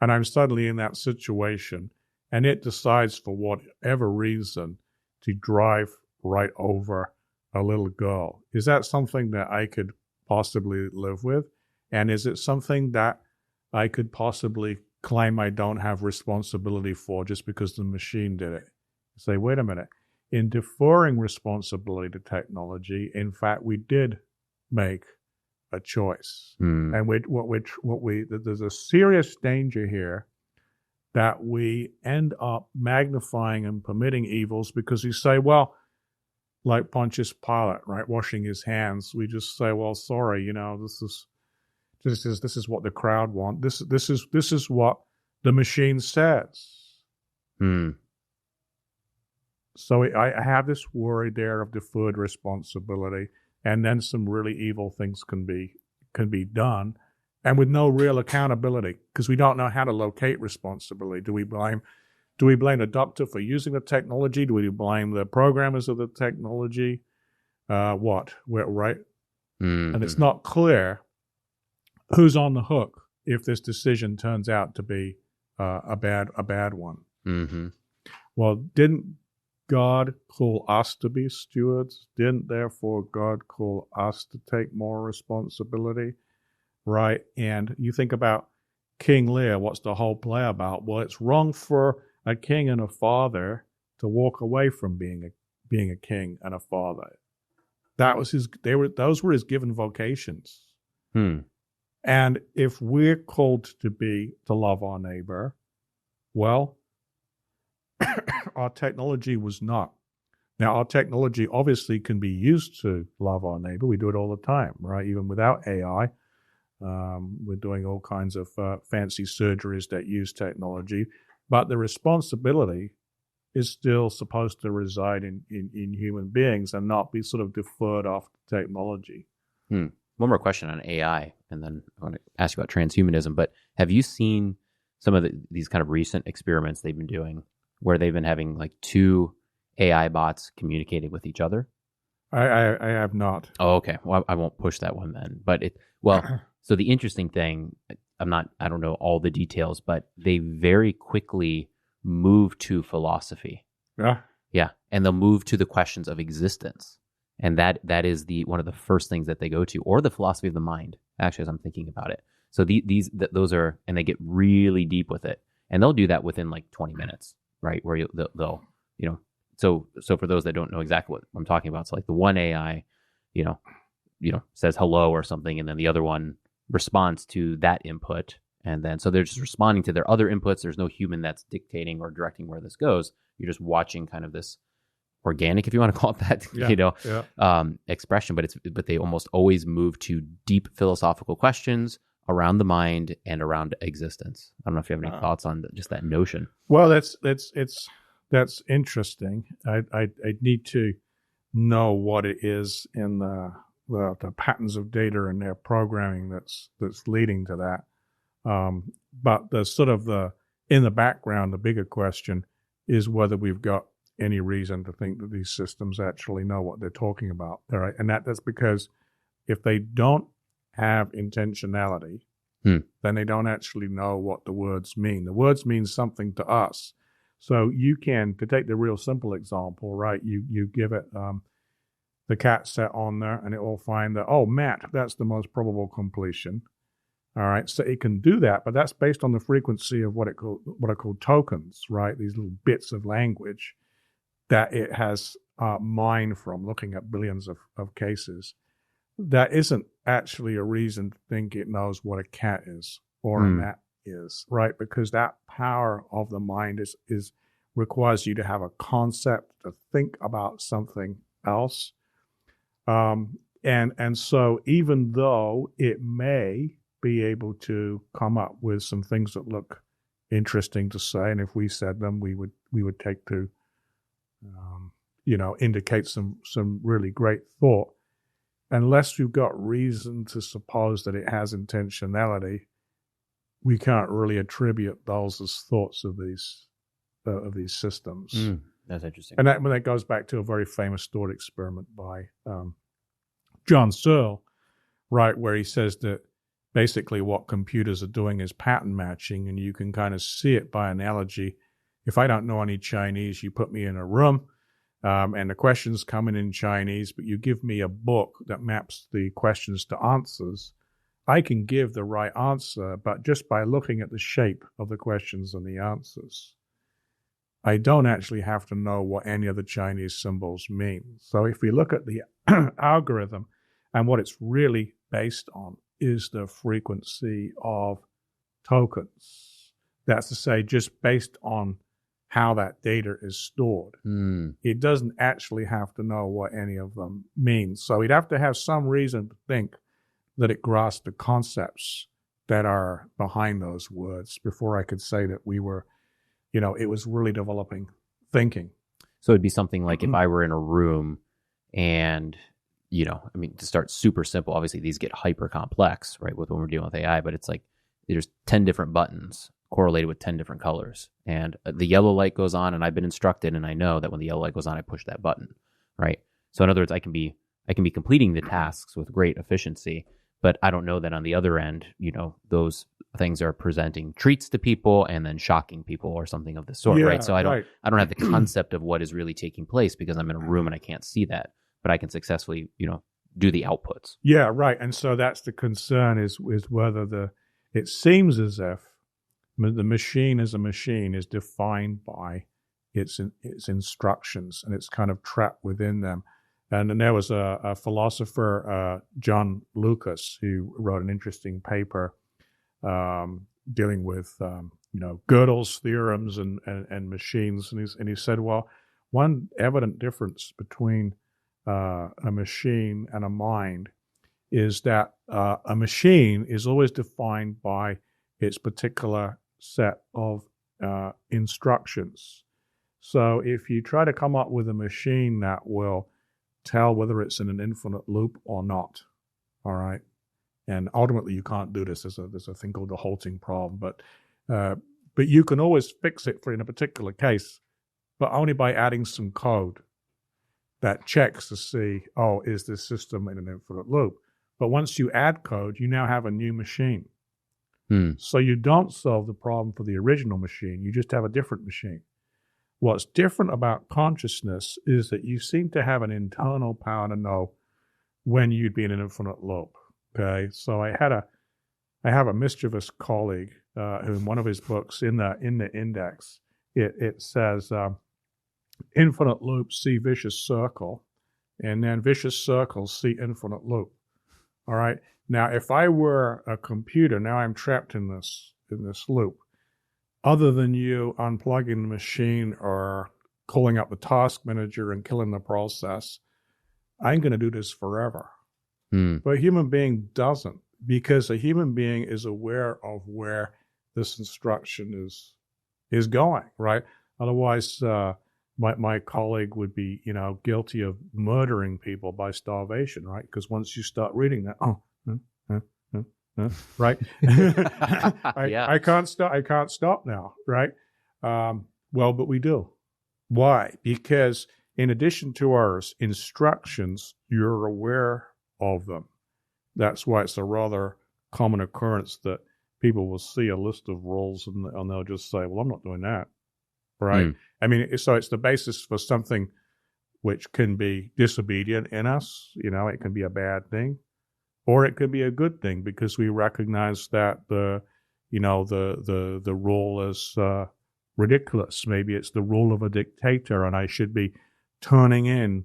and I'm suddenly in that situation, and it decides for whatever reason to drive right over a little girl, is that something that I could possibly live with? And is it something that I could possibly claim I don't have responsibility for just because the machine did it? Say, wait a minute. In deferring responsibility to technology, in fact, we did make a choice. And there's a serious danger here that we end up magnifying and permitting evils because you say, well, like Pontius Pilate, right, washing his hands, we just say, well, sorry, this is what the crowd want. This is what the machine says. So I have this worry there of deferred responsibility, and then some really evil things can be done, and with no real accountability because we don't know how to locate responsibility. Do we blame the doctor for using the technology? Do we blame the programmers of the technology? Right? Mm-hmm. And it's not clear who's on the hook if this decision turns out to be a bad one. Mm-hmm. Well, didn't God call us to be stewards? Didn't therefore God call us to take more responsibility? Right? And you think about King Lear, what's the whole play about? Well, it's wrong for a king and a father to walk away from being a king and a father. Those were his given vocations. And if we're called to love our neighbor, well, our technology was not. Now, our technology obviously can be used to love our neighbor. We do it all the time, right? Even without AI, we're doing all kinds of fancy surgeries that use technology. But the responsibility is still supposed to reside in human beings and not be sort of deferred off to technology. One more question on AI, and then I want to ask you about transhumanism. But have you seen some of these kind of recent experiments they've been doing where they've been having like two AI bots communicating with each other? I have not. Oh, okay. Well, I won't push that one then. But so the interesting thing, I don't know all the details, but they very quickly move to philosophy. Yeah. Yeah. And they'll move to the questions of existence. And that is one of the first things that they go to, or the philosophy of the mind, actually, as I'm thinking about it. So those are, and they get really deep with it, and they'll do that within like 20 minutes, right? Where they'll so for those that don't know exactly what I'm talking about, it's like the one AI, says hello or something, and then the other one responds to that input, and then so they're just responding to their other inputs. There's no human that's dictating or directing where this goes. You're just watching kind of this organic, if you want to call it that, expression. But they almost always move to deep philosophical questions around the mind and around existence. I don't know if you have any thoughts on just that notion. Well, that's interesting. I need to know what it is in the patterns of data and their programming that's leading to that. But the sort of in the background, the bigger question is whether we've got any reason to think that these systems actually know what they're talking about. All right, and that's because if they don't have intentionality, then they don't actually know what the words mean. The words mean something to us. So you can, to take the real simple example, right, you give it the cat set on there, and it will find that, oh, Matt, that's the most probable completion. All right, so it can do that, but that's based on the frequency of what are called tokens, right, these little bits of language that it has mined from, looking at billions of cases. That isn't actually a reason to think it knows what a cat is or a mat is, right? Because that power of the mind is requires you to have a concept, to think about something else. And so even though it may be able to come up with some things that look interesting to say, and if we said them, we would take to indicate some really great thought. Unless you've got reason to suppose that it has intentionality, we can't really attribute those as thoughts of these systems. That's interesting. And that goes back to a very famous thought experiment by John Searle, right, where he says that basically what computers are doing is pattern matching, and you can kind of see it by analogy. If I don't know any Chinese, you put me in a room, and the questions come in Chinese, but you give me a book that maps the questions to answers, I can give the right answer, but just by looking at the shape of the questions and the answers. I don't actually have to know what any of the Chinese symbols mean. So if we look at the algorithm, and what it's really based on is the frequency of tokens. That's to say, just based on how that data is stored. It doesn't actually have to know what any of them mean. So we'd have to have some reason to think that it grasped the concepts that are behind those words before I could say that we were, it was really developing thinking. So it'd be something like if I were in a room and, to start super simple, obviously these get hyper complex, right, with when we're dealing with AI, but it's like there's 10 different buttons correlated with 10 different colors. And the yellow light goes on, and I've been instructed, and I know that when the yellow light goes on, I push that button, right? So in other words, I can be completing the tasks with great efficiency, but I don't know that on the other end, those things are presenting treats to people and then shocking people or something of the sort, right? So I don't have the concept of what is really taking place because I'm in a room and I can't see that, but I can successfully, do the outputs. Yeah, right. And so that's the concern is whether it seems as if the machine as a machine is defined by its instructions, and it's kind of trapped within them. And then there was a philosopher, John Lucas, who wrote an interesting paper dealing with Gödel's theorems and machines, and he said, well, one evident difference between a machine and a mind is that a machine is always defined by its particular set of instructions. So if you try to come up with a machine that will tell whether it's in an infinite loop or not, all right, and ultimately you can't do this. There's a thing called the halting problem, but you can always fix it in a particular case, but only by adding some code that checks to see, is this system in an infinite loop? But once you add code, you now have a new machine. So you don't solve the problem for the original machine. You just have a different machine. What's different about consciousness is that you seem to have an internal power to know when you'd be in an infinite loop. Okay, so I have a mischievous colleague who, in one of his books, in the index, it says infinite loop see vicious circle, and then vicious circle see infinite loop. All right. Now, if I were a computer, now I'm trapped in this loop. Other than you unplugging the machine or calling up the task manager and killing the process, I'm going to do this forever. But a human being doesn't, because a human being is aware of where this instruction is going, right? Otherwise, my colleague would be, guilty of murdering people by starvation, right? Because once you start reading that, right? I can't stop now, right? But we do. Why? Because in addition to our instructions, you're aware of them. That's why it's a rather common occurrence that people will see a list of rules and they'll just say, well, I'm not doing that, right? I mean, so it's the basis for something which can be disobedient in us. It can be a bad thing, or it could be a good thing because we recognize that the rule is ridiculous. Maybe it's the rule of a dictator, and I should be turning in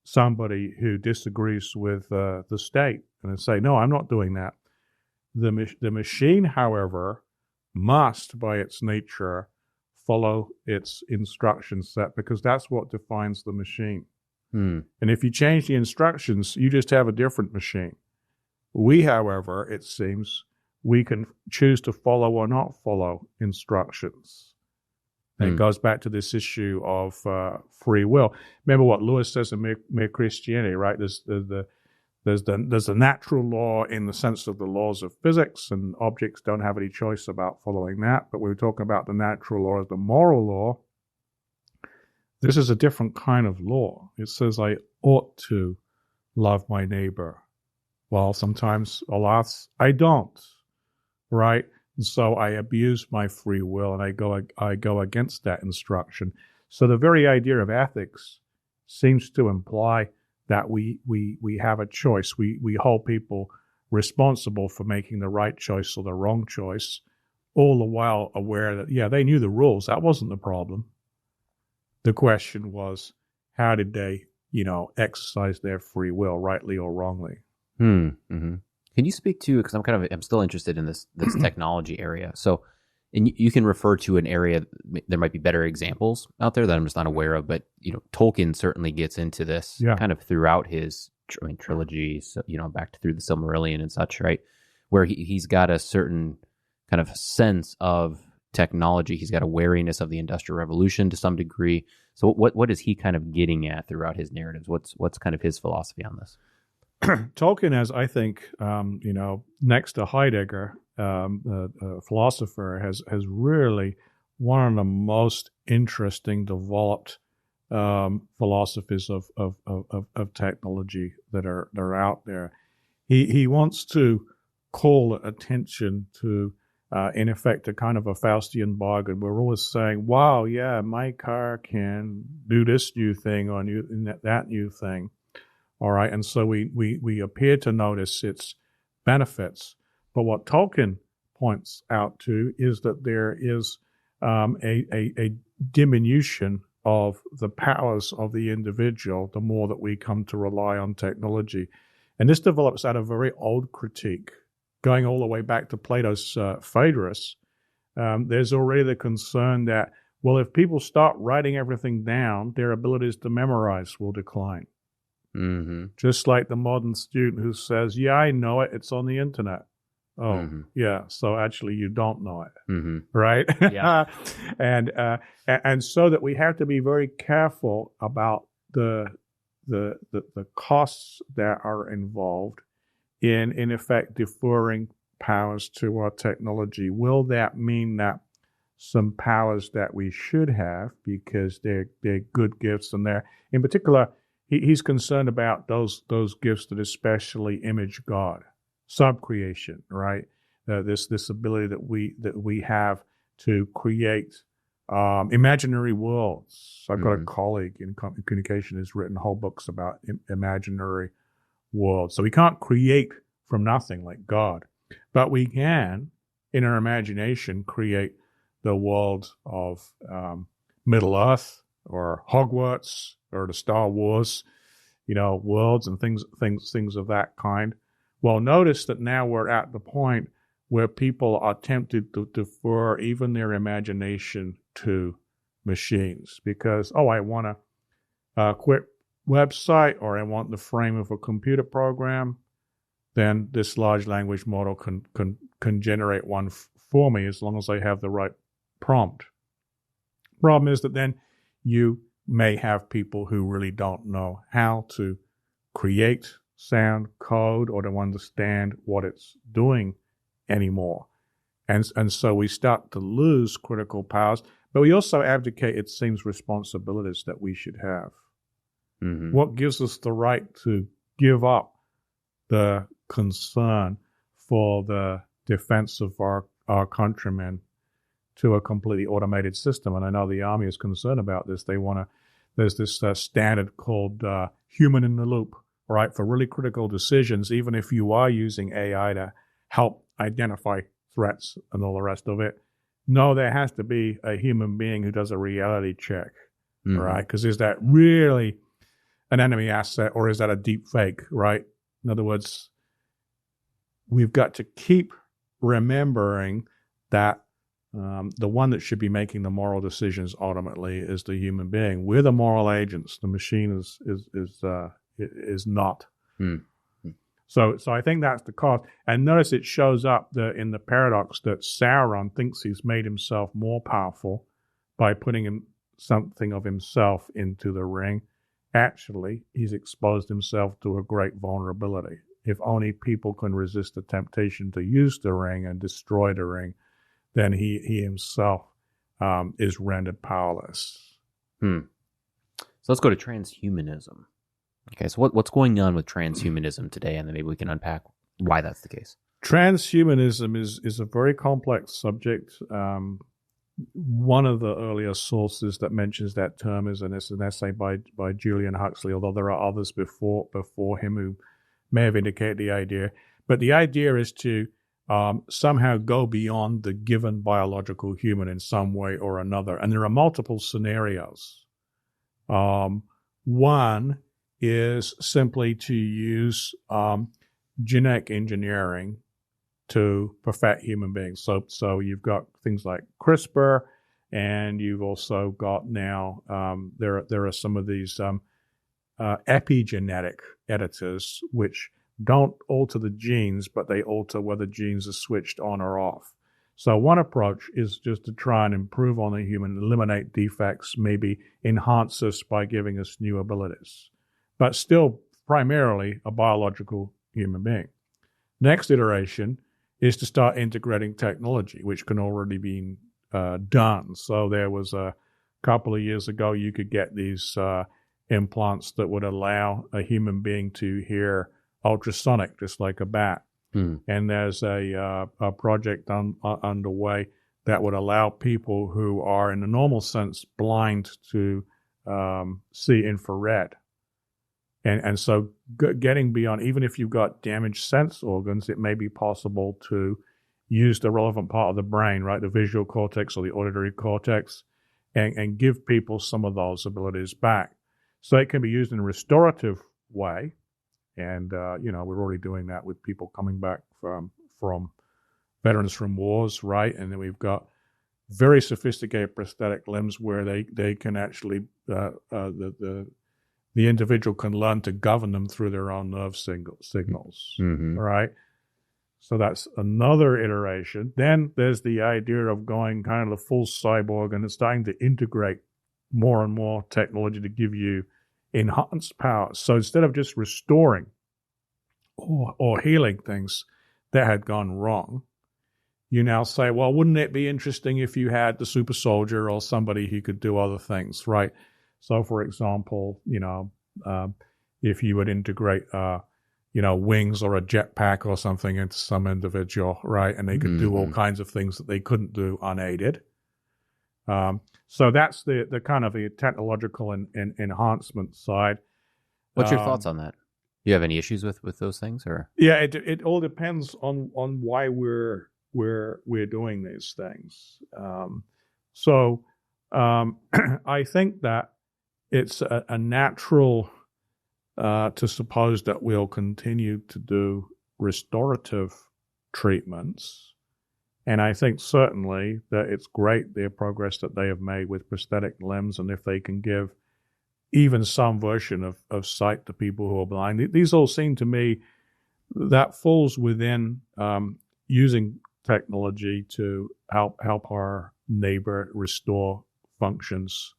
somebody who disagrees with the state and say, no, I'm not doing that. The machine, however, must, by its nature, follow its instruction set, because that's what defines the machine. And if you change the instructions, you just have a different machine. We, however, it seems, we can choose to follow or not follow instructions. And it goes back to this issue of free will. Remember what Lewis says in Mere Christianity, right? There's a natural law in the sense of the laws of physics, and objects don't have any choice about following that. But we were talking about the natural law as the moral law. This is a different kind of law. It says I ought to love my neighbor. Well, sometimes, alas, I don't, right? And so I abuse my free will, and I go against that instruction. So the very idea of ethics seems to imply that we have a choice. We hold people responsible for making the right choice or the wrong choice, all the while aware that, yeah, they knew the rules. That wasn't the problem. The question was, how did they, exercise their free will, rightly or wrongly? Mm-hmm. Can you speak to, because I'm still interested in this technology area. So, and you can refer to an area, there might be better examples out there that I'm just not aware of, but, Tolkien certainly gets into this kind of throughout his trilogy, so, back through the Silmarillion and such, right? Where he's got a certain kind of sense of technology. He's got a wariness of the Industrial Revolution to some degree. So what is he kind of getting at throughout his narratives? What's kind of his philosophy on this? Tolkien, as I think, next to Heidegger, a philosopher, has really one of the most interesting developed philosophies of technology that are out there. He wants to call attention to, in effect, a kind of a Faustian bargain. We're always saying, wow, yeah, my car can do this new thing or that new thing. All right, and so we appear to notice its benefits. But what Tolkien points out to is that there is a diminution of the powers of the individual the more that we come to rely on technology. And this develops out of a very old critique, going all the way back to Plato's Phaedrus. There's already the concern that, well, if people start writing everything down, their abilities to memorize will decline. Mm-hmm. Just like the modern student who says, yeah, I know it, it's on the internet. Oh, yeah, so actually you don't know it, right? Yeah. and so that we have to be very careful about the costs that are involved in effect deferring powers to our technology. Will that mean that some powers that we should have, because they're good gifts, and they're, in particular, he's concerned about those gifts that especially image God, subcreation, right? This ability that we have to create Imaginary worlds. I've got a Mhm. colleague in communication who's written whole books about imaginary worlds. So we can't create from nothing like God, but we can, in our imagination, create the world of Middle Earth or Hogwarts or the Star Wars, worlds and things of that kind. Well, notice that now we're at the point where people are tempted to defer even their imagination to machines because, I want a quick website or I want the frame of a computer program, then this large language model can generate one for me as long as I have the right prompt. Problem is that then you may have people who really don't know how to create sound code or to understand what it's doing anymore. And so we start to lose critical powers, but we also abdicate, it seems, responsibilities that we should have. Mhm. What gives us the right to give up the concern for the defense of our countrymen to a completely automated system? And I know the Army is concerned about this. There's this standard called human in the loop, right? For really critical decisions, even if you are using AI to help identify threats and all the rest of it, no, there has to be a human being who does a reality check, right? Because is that really an enemy asset or is that a deep fake, right? In other words, we've got to keep remembering that the one that should be making the moral decisions ultimately is the human being. We're the moral agents. The machine is not. So I think that's the cause. And notice it shows up in the paradox that Sauron thinks he's made himself more powerful by putting something of himself into the ring. Actually, he's exposed himself to a great vulnerability. If only people can resist the temptation to use the ring and destroy the ring, then he himself is rendered powerless. So let's go to transhumanism. Okay, so what's going on with transhumanism today, and then maybe we can unpack why that's the case. Transhumanism is a very complex subject. One of the earlier sources that mentions that term is an essay by Julian Huxley, although there are others before him who may have indicated the idea. But the idea is to somehow go beyond the given biological human in some way or another. And there are multiple scenarios. One is simply to use genetic engineering to perfect human beings. So you've got things like CRISPR, and you've also got now there are some of these epigenetic editors which don't alter the genes, but they alter whether genes are switched on or off. So one approach is just to try and improve on the human, eliminate defects, maybe enhance us by giving us new abilities, but still primarily a biological human being. Next iteration is to start integrating technology, which can already be done. So there was a couple of years ago, you could get these implants that would allow a human being to hear ultrasonic, just like a bat. And there's a project underway that would allow people who are, in the normal sense, blind to see infrared. And so getting beyond, even if you've got damaged sense organs, it may be possible to use the relevant part of the brain, right, the visual cortex or the auditory cortex, and give people some of those abilities back. So it can be used in a restorative way. And, we're already doing that with people coming back from veterans from wars, right? And then we've got very sophisticated prosthetic limbs where they can actually, the individual can learn to govern them through their own nerve signals, right? So that's another iteration. Then there's the idea of going kind of the full cyborg and starting to integrate more and more technology to give you enhanced powers. So instead of just restoring or healing things that had gone wrong, you now say, well, wouldn't it be interesting if you had the super soldier or somebody who could do other things, right? So, for example, if you would integrate, wings or a jetpack or something into some individual, right, and they could do all kinds of things that they couldn't do unaided, So that's the kind of the technological and enhancement side. What's your thoughts on that? Do you have any issues with those things, or? Yeah, it all depends on why we're doing these things. I think that it's a natural to suppose that we'll continue to do restorative treatments. And I think certainly that it's great the progress that they have made with prosthetic limbs, and if they can give even some version of sight to people who are blind. These all seem to me that falls within using technology to help our neighbor restore functions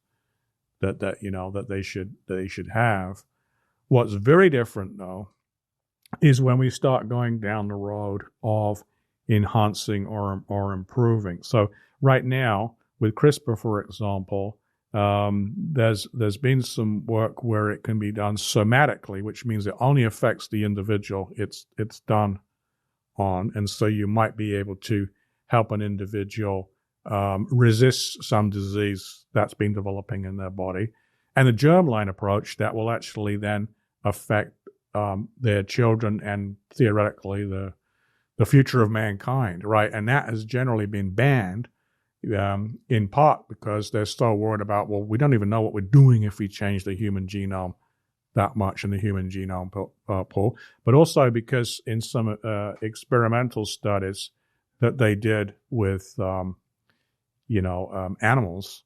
that they should have. What's very different, though, is when we start going down the road of enhancing or improving. So right now, with CRISPR, for example, there's been some work where it can be done somatically, which means it only affects the individual it's done on, and so you might be able to help an individual resist some disease that's been developing in their body. And the germline approach that will actually then affect their children and theoretically the future of mankind, right? And that has generally been banned in part because they're so worried about, well, we don't even know what we're doing if we change the human genome that much in the human genome pool, but also because in some experimental studies that they did with, animals,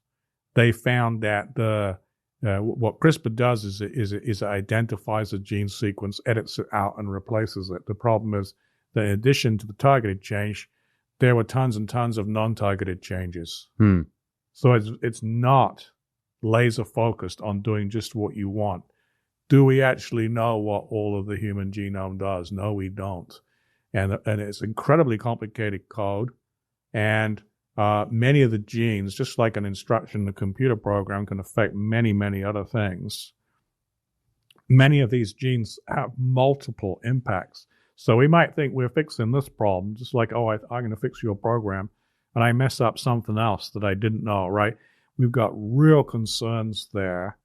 they found that what CRISPR does is it identifies a gene sequence, edits it out, and replaces it. The problem is that in addition to the targeted change, there were tons and tons of non-targeted changes. So it's not laser focused on doing just what you want. Do we actually know what all of the human genome does? No, we don't. And it's incredibly complicated code. And many of the genes, just like an instruction in a computer program, can affect many, many other things. Many of these genes have multiple impacts. So we might think we're fixing this problem, just like, I'm going to fix your program, and I mess up something else that I didn't know, right? We've got real concerns there.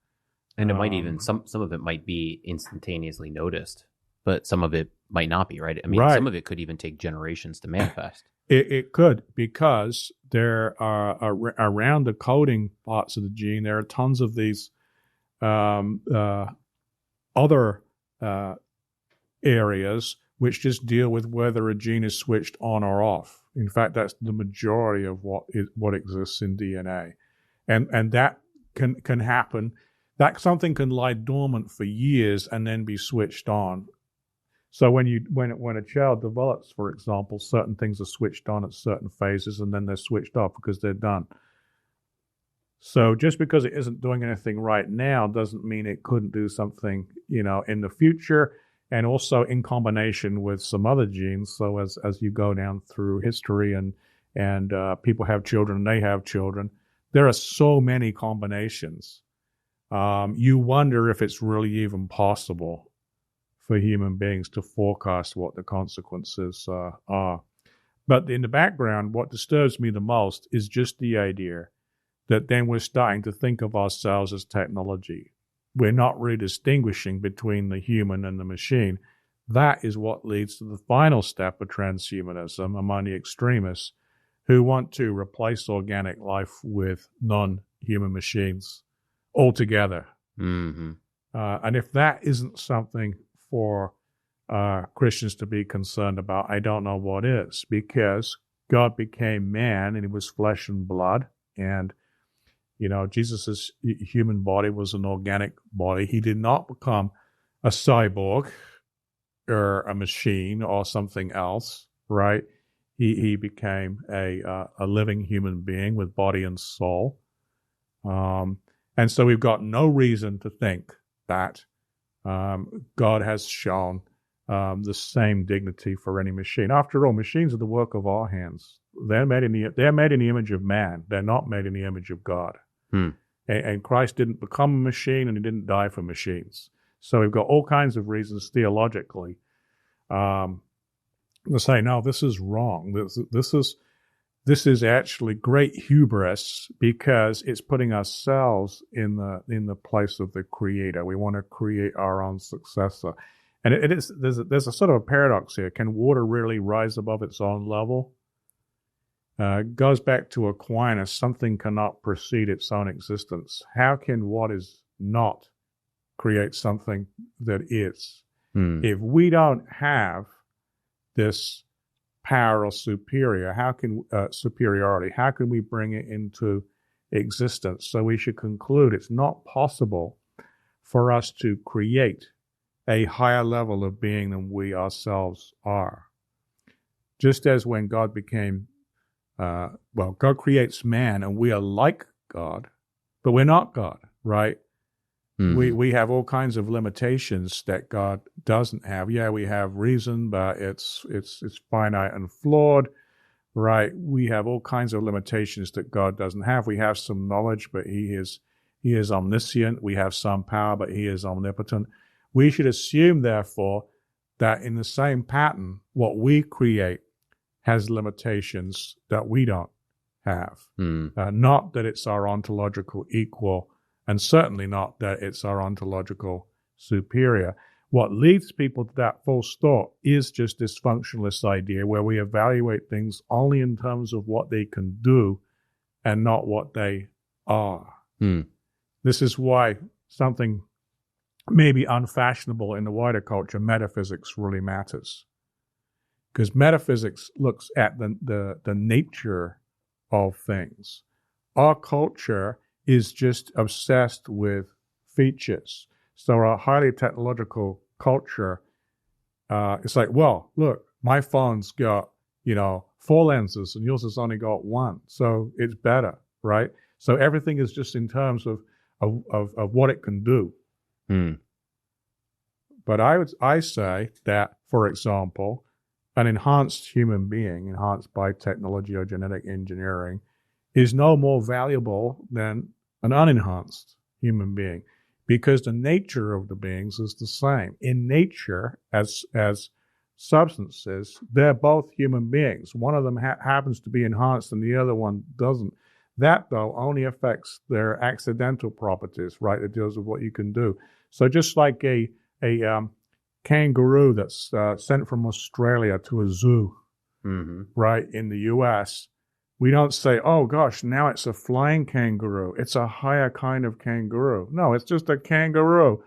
And it might even, some of it might be instantaneously noticed, but some of it might not be, right? I mean, some of it could even take generations to manifest. It could, because there are around the coding parts of the gene, there are tons of these other areas which just deal with whether a gene is switched on or off. In fact, that's the majority of what exists in DNA. And that can happen. That something can lie dormant for years and then be switched on. So when a child develops, for example, certain things are switched on at certain phases and then they're switched off because they're done. So just because it isn't doing anything right now doesn't mean it couldn't do something, in the future, and also in combination with some other genes. So as you go down through history and people have children and they have children, there are so many combinations. You wonder if it's really even possible for human beings to forecast what the consequences are. But in the background, what disturbs me the most is just the idea that then we're starting to think of ourselves as technology. We're not really distinguishing between the human and the machine. That is what leads to the final step of transhumanism among the extremists who want to replace organic life with non-human machines altogether. Mm-hmm. And if that isn't something for Christians to be concerned about, I don't know what is, because God became man and he was flesh and blood, and Jesus' human body was an organic body. He did not become a cyborg or a machine or something else, right? He became a living human being with body and soul. And so we've got no reason to think that God has shown the same dignity for any machine. After all, machines are the work of our hands. They're made in the image of man. They're not made in the image of God. And Christ didn't become a machine, and he didn't die for machines. So we've got all kinds of reasons theologically to say, no, this is wrong. This is this is actually great hubris because it's putting ourselves in the place of the creator. We want to create our own successor. And there's a sort of a paradox here. Can water really rise above its own level? Goes back to Aquinas, something cannot precede its own existence. How can what is not create something that is? If we don't have this power or superiority, how can we bring it into existence? So we should conclude it's not possible for us to create a higher level of being than we ourselves are. Just as when God became, God creates man and we are like God, but we're not God, right? We have all kinds of limitations that God doesn't have. Yeah, we have reason, but it's finite and flawed, right? We have all kinds of limitations that God doesn't have. We have some knowledge, but He is omniscient. We have some power, but He is omnipotent. We should assume, therefore, that in the same pattern, what we create has limitations that we don't have. Not that it's our ontological equal, and certainly not that it's our ontological superior. What leads people to that false thought is just this functionalist idea where we evaluate things only in terms of what they can do and not what they are. This is why something maybe unfashionable in the wider culture, metaphysics really matters. Because metaphysics looks at the nature of things. Our culture is just obsessed with features. So our highly technological culture, it's like, well, look, my phone's got, 4 lenses and yours has only got 1. So it's better, right? So everything is just in terms of what it can do. But I say that, for example, an enhanced human being, enhanced by technology or genetic engineering, is no more valuable than an unenhanced human being, because the nature of the beings is the same. In nature, as substances, they're both human beings. One of them happens to be enhanced and the other one doesn't. That, though, only affects their accidental properties, right? It deals with what you can do. So just like a kangaroo that's sent from Australia to a zoo, right, in the U.S., we don't say, oh, gosh, now it's a flying kangaroo. It's a higher kind of kangaroo. No, it's just a kangaroo,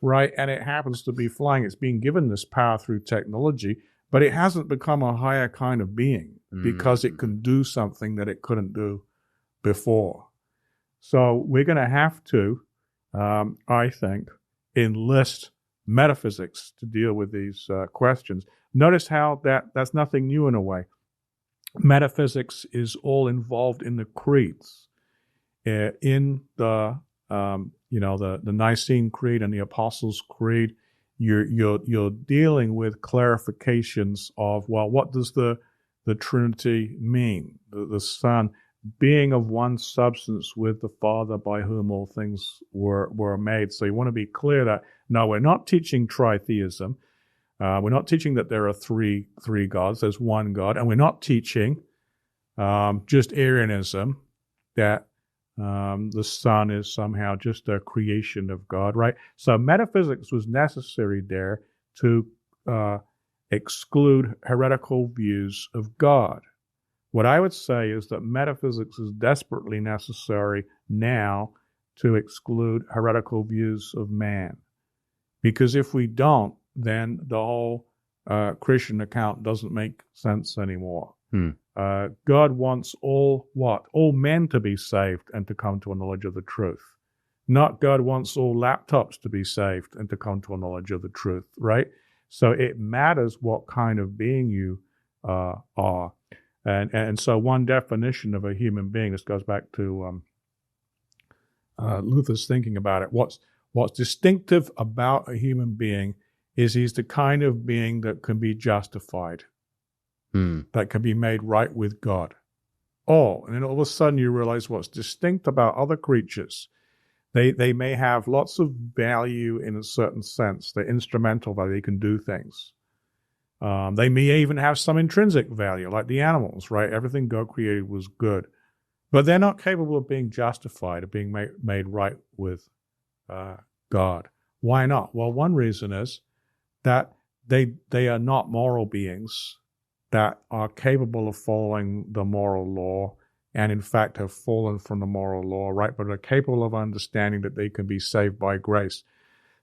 right? And it happens to be flying. It's being given this power through technology, but it hasn't become a higher kind of being because it can do something that it couldn't do before. So we're going to have to, I think, enlist metaphysics to deal with these questions. Notice how that's nothing new in a way. Metaphysics is all involved in the creeds, in the Nicene Creed and the Apostles' Creed. You're dealing with clarifications of, well, what does the Trinity mean? The Son being of one substance with the Father, by whom all things were made. So you want to be clear that no, we're not teaching tritheism. We're not teaching that there are three gods. There's one God. And we're not teaching just Arianism, that the Son is somehow just a creation of God, right? So metaphysics was necessary there to exclude heretical views of God. What I would say is that metaphysics is desperately necessary now to exclude heretical views of man. Because if we don't, then the whole Christian account doesn't make sense anymore. God wants all men to be saved and to come to a knowledge of the truth. Not God wants all laptops to be saved and to come to a knowledge of the truth, right? So it matters what kind of being you are. And so one definition of a human being, this goes back to Luther's thinking about it. What's distinctive about a human being is he's the kind of being that can be justified, that can be made right with God. And then all of a sudden you realize what's distinct about other creatures. They may have lots of value in a certain sense. They're instrumental, but they can do things. They may even have some intrinsic value, like the animals, right? Everything God created was good. But they're not capable of being justified, of being made right with God. Why not? Well, one reason is that they are not moral beings that are capable of following the moral law, and in fact have fallen from the moral law, right? But are capable of understanding that they can be saved by grace.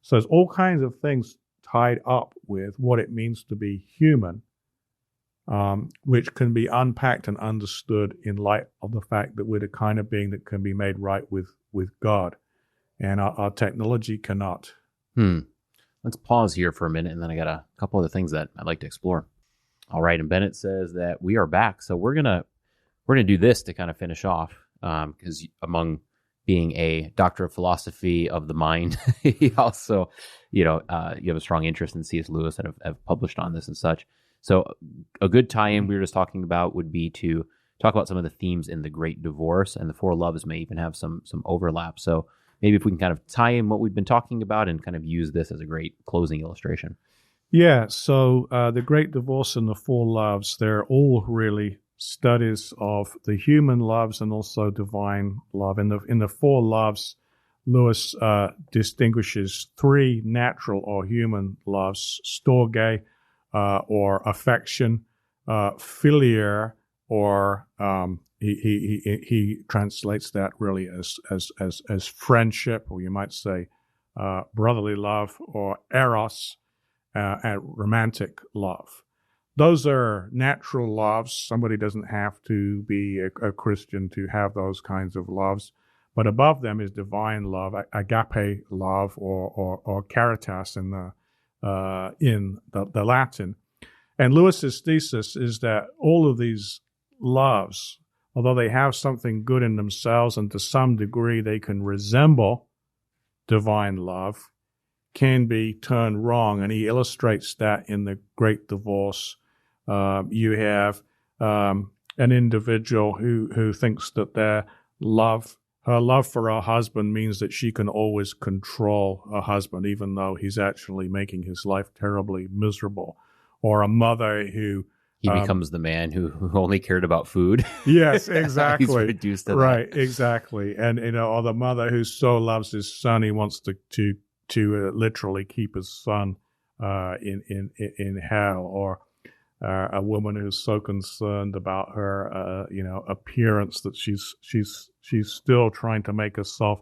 So there's all kinds of things tied up with what it means to be human, which can be unpacked and understood in light of the fact that we're the kind of being that can be made right with God. And our technology cannot. Let's pause here for a minute, and then I got a couple of the things that I'd like to explore. All right, and Bennett says that we are back, so we're gonna do this to kind of finish off, because among being a doctor of philosophy of the mind, he also, you have a strong interest in C.S. Lewis and have published on this and such. So a good tie-in we were just talking about would be to talk about some of the themes in The Great Divorce, and the Four Loves may even have some overlap. So maybe if we can kind of tie in what we've been talking about and kind of use this as a great closing illustration. Yeah, so The Great Divorce and the Four Loves, they're all really studies of the human loves and also divine love. In the Four Loves, Lewis distinguishes three natural or human loves: storge, or affection, philia, or he translates that really as friendship, or you might say brotherly love, or eros, and romantic love. Those are natural loves. Somebody doesn't have to be a Christian to have those kinds of loves. But above them is divine love, agape love, or caritas in the Latin. And Lewis's thesis is that all of these loves, although they have something good in themselves and to some degree they can resemble divine love, can be turned wrong. And he illustrates that in The Great Divorce. You have an individual who thinks that her love for her husband means that she can always control her husband, even though he's actually making his life terribly miserable. Or a mother who... He becomes the man who only cared about food. Yes, exactly. He's reduced to right, that. Exactly. And, or the mother who so loves his son, he wants to literally keep his son in hell. Or a woman who's so concerned about her appearance that she's still trying to make herself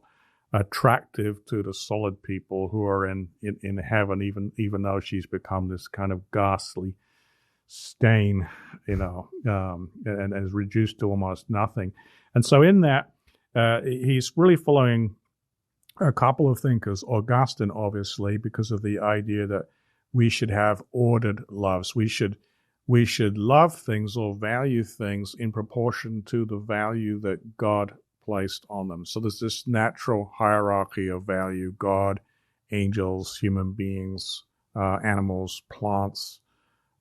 attractive to the solid people who are in heaven, even though she's become this kind of ghastly stain, and is reduced to almost nothing. And so in that, he's really following a couple of thinkers. Augustine, obviously, because of the idea that we should have ordered loves. We should love things or value things in proportion to the value that God placed on them. So there's this natural hierarchy of value: God, angels, human beings, animals, plants,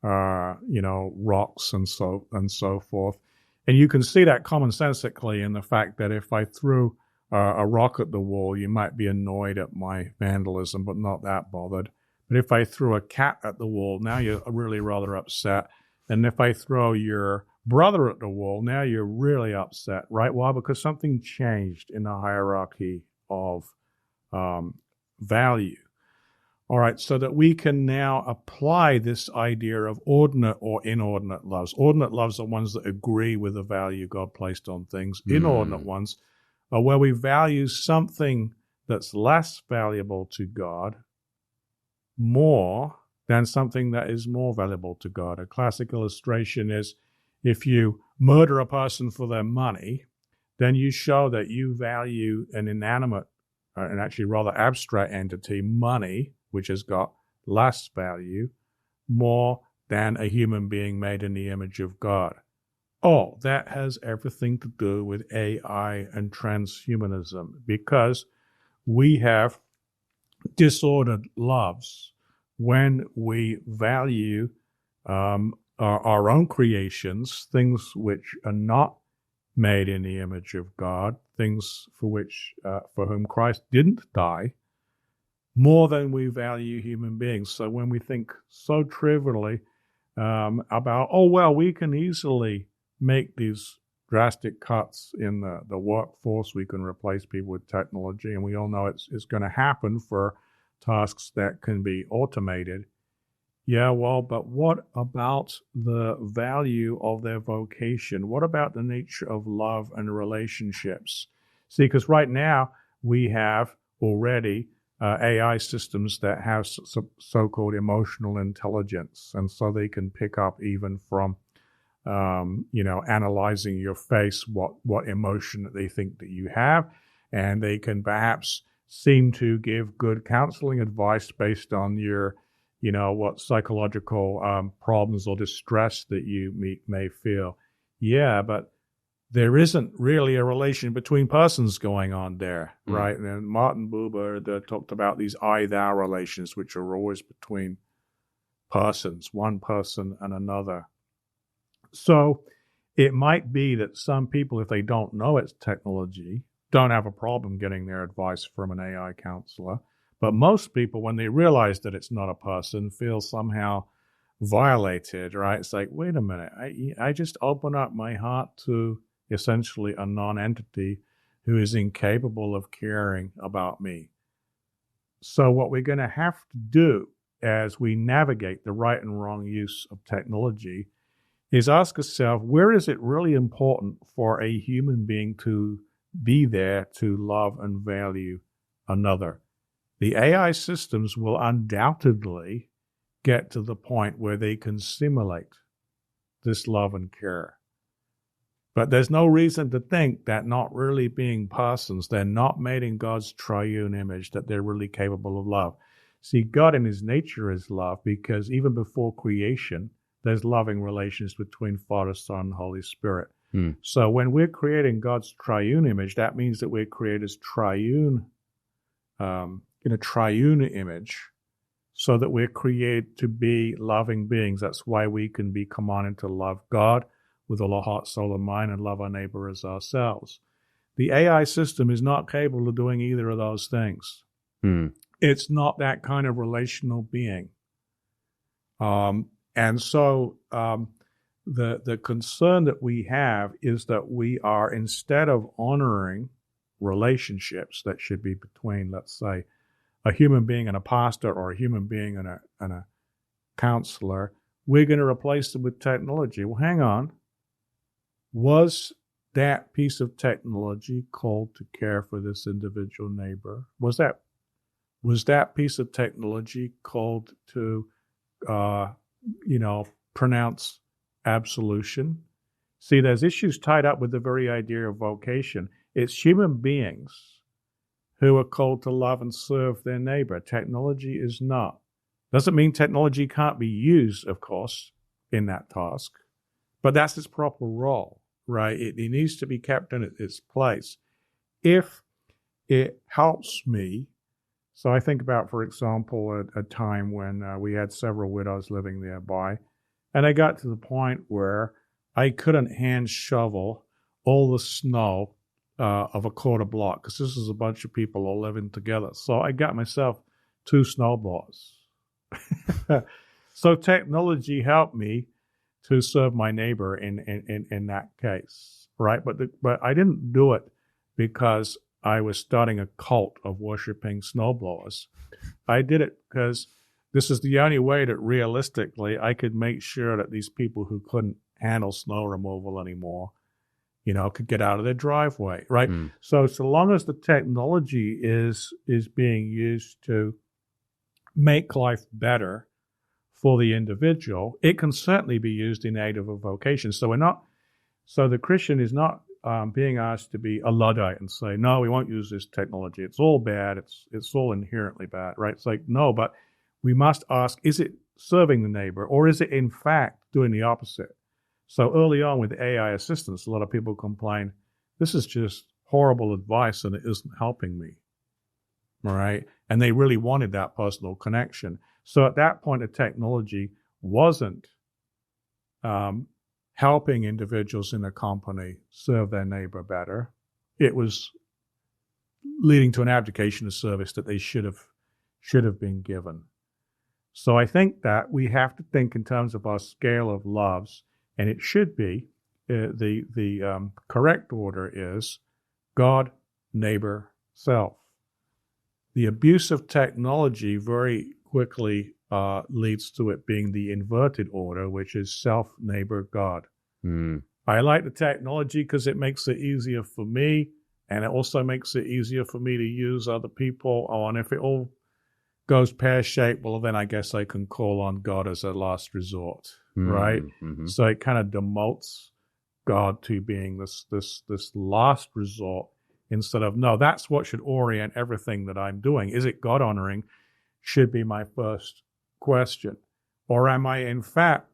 rocks, and so forth. And you can see that commonsensically in the fact that if I threw a rock at the wall, you might be annoyed at my vandalism, but not that bothered. But if I threw a cat at the wall, now you're really rather upset. And if I throw your brother at the wall, now you're really upset, right? Why? Because something changed in the hierarchy of value. All right, so that we can now apply this idea of ordinate or inordinate loves. Ordinate loves are ones that agree with the value God placed on things. Inordinate ones are where we value something that's less valuable to God more than something that is more valuable to God. A classic illustration is if you murder a person for their money, then you show that you value an inanimate, and actually rather abstract entity, money, which has got less value, more than a human being made in the image of God. Oh, that has everything to do with AI and transhumanism, because we have disordered loves when we value our own creations, things which are not made in the image of God, things for whom Christ didn't die, more than we value human beings. So when we think so trivially about, oh, well, we can easily make these drastic cuts in the workforce. We can replace people with technology, and we all know it's going to happen for tasks that can be automated. Yeah, well, but what about the value of their vocation? What about the nature of love and relationships? See, because right now we have already AI systems that have so-called emotional intelligence, and so they can pick up even from, analyzing your face, what emotion that they think that you have, and they can perhaps seem to give good counseling advice based on your, what psychological problems or distress that you may feel. Yeah, but there isn't really a relation between persons going on there, right? And Martin Buber talked about these I-thou relations, which are always between persons, one person and another. So it might be that some people, if they don't know it's technology, don't have a problem getting their advice from an AI counselor. But most people, when they realize that it's not a person, feel somehow violated, right? It's like, wait a minute, I just open up my heart to essentially a non-entity who is incapable of caring about me. So what we're going to have to do as we navigate the right and wrong use of technology is ask ourselves, where is it really important for a human being to be there to love and value another? The AI systems will undoubtedly get to the point where they can simulate this love and care. But there's no reason to think that not really being persons, they're not made in God's triune image, that they're really capable of love. See, God in his nature is love, because even before creation, there's loving relations between Father, Son, and Holy Spirit. So when we're creating God's triune image, that means that we're created triune, in a triune image, so that we're created to be loving beings. That's why we can be commanded to love God with all our heart, soul, and mind, and love our neighbor as ourselves. The AI system is not capable of doing either of those things. It's not that kind of relational being. And so the concern that we have is that we are, instead of honoring relationships that should be between, let's say, a human being and a pastor, or a human being and a counselor, we're going to replace them with technology. Well, hang on. Was that piece of technology called to care for this individual neighbor? Was that piece of technology called to, pronounce absolution? See, there's issues tied up with the very idea of vocation. It's human beings who are called to love and serve their neighbor. Technology is not. Doesn't mean technology can't be used, of course, in that task, but that's its proper role, right? It needs to be kept in its place. If it helps me, so I think about, for example, a time when we had several widows living nearby, and I got to the point where I couldn't hand shovel all the snow of a quarter block, because this is a bunch of people all living together. So I got myself 2 snowballs. So technology helped me to serve my neighbor in that case, right? But I didn't do it because I was starting a cult of worshiping snowblowers. I did it because this is the only way that realistically I could make sure that these people who couldn't handle snow removal anymore, could get out of their driveway, right? So long as the technology is being used to make life better for the individual, it can certainly be used in aid of a vocation. So the Christian is not being asked to be a Luddite and say, no, we won't use this technology. It's all bad. It's all inherently bad, right? It's like, no, but we must ask, is it serving the neighbor, or is it in fact doing the opposite? So early on with AI assistance, a lot of people complain, this is just horrible advice and it isn't helping me, all right? And they really wanted that personal connection. So at that point, the technology wasn't helping individuals in a company serve their neighbor better. It was leading to an abdication of service that they should have been given. So I think that we have to think in terms of our scale of loves, and it should be the correct order is God, neighbor, self. The abuse of technology very quickly leads to it being the inverted order, which is self, neighbor, God. I like the technology because it makes it easier for me, and it also makes it easier for me to use other people. Oh, and if it all goes pear-shaped, well, then I guess I can call on God as a last resort, right? So it kind of demotes God to being this last resort instead of, no, that's what should orient everything that I'm doing. Is it God-honoring? Should be my first question. Or am I, in fact,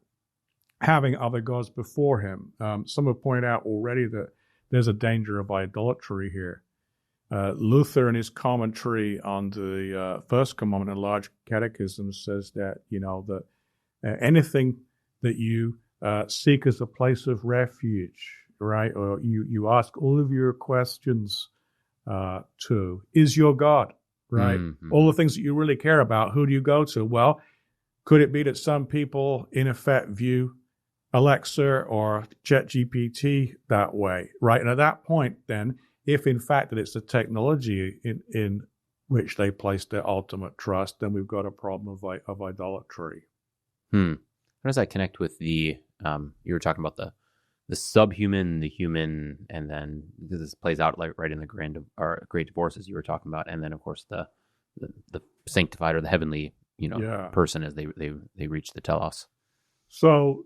having other gods before him? Some have pointed out already that there's a danger of idolatry here. Luther, in his commentary on the First Commandment in Large Catechism, says that, that anything that you seek as a place of refuge, right, or you ask all of your questions to, is your God, right? All the things that you really care about, who do you go to? Well, could it be that some people, in effect, view Alexa or ChatGPT that way, right? And at that point, then, if in fact that it's the technology in which they place their ultimate trust, then we've got a problem of idolatry. How does that connect with the, you were talking about the subhuman, the human, and then this plays out like right in the great divorce as you were talking about, and then of course the sanctified or the heavenly, person as they reach the telos. So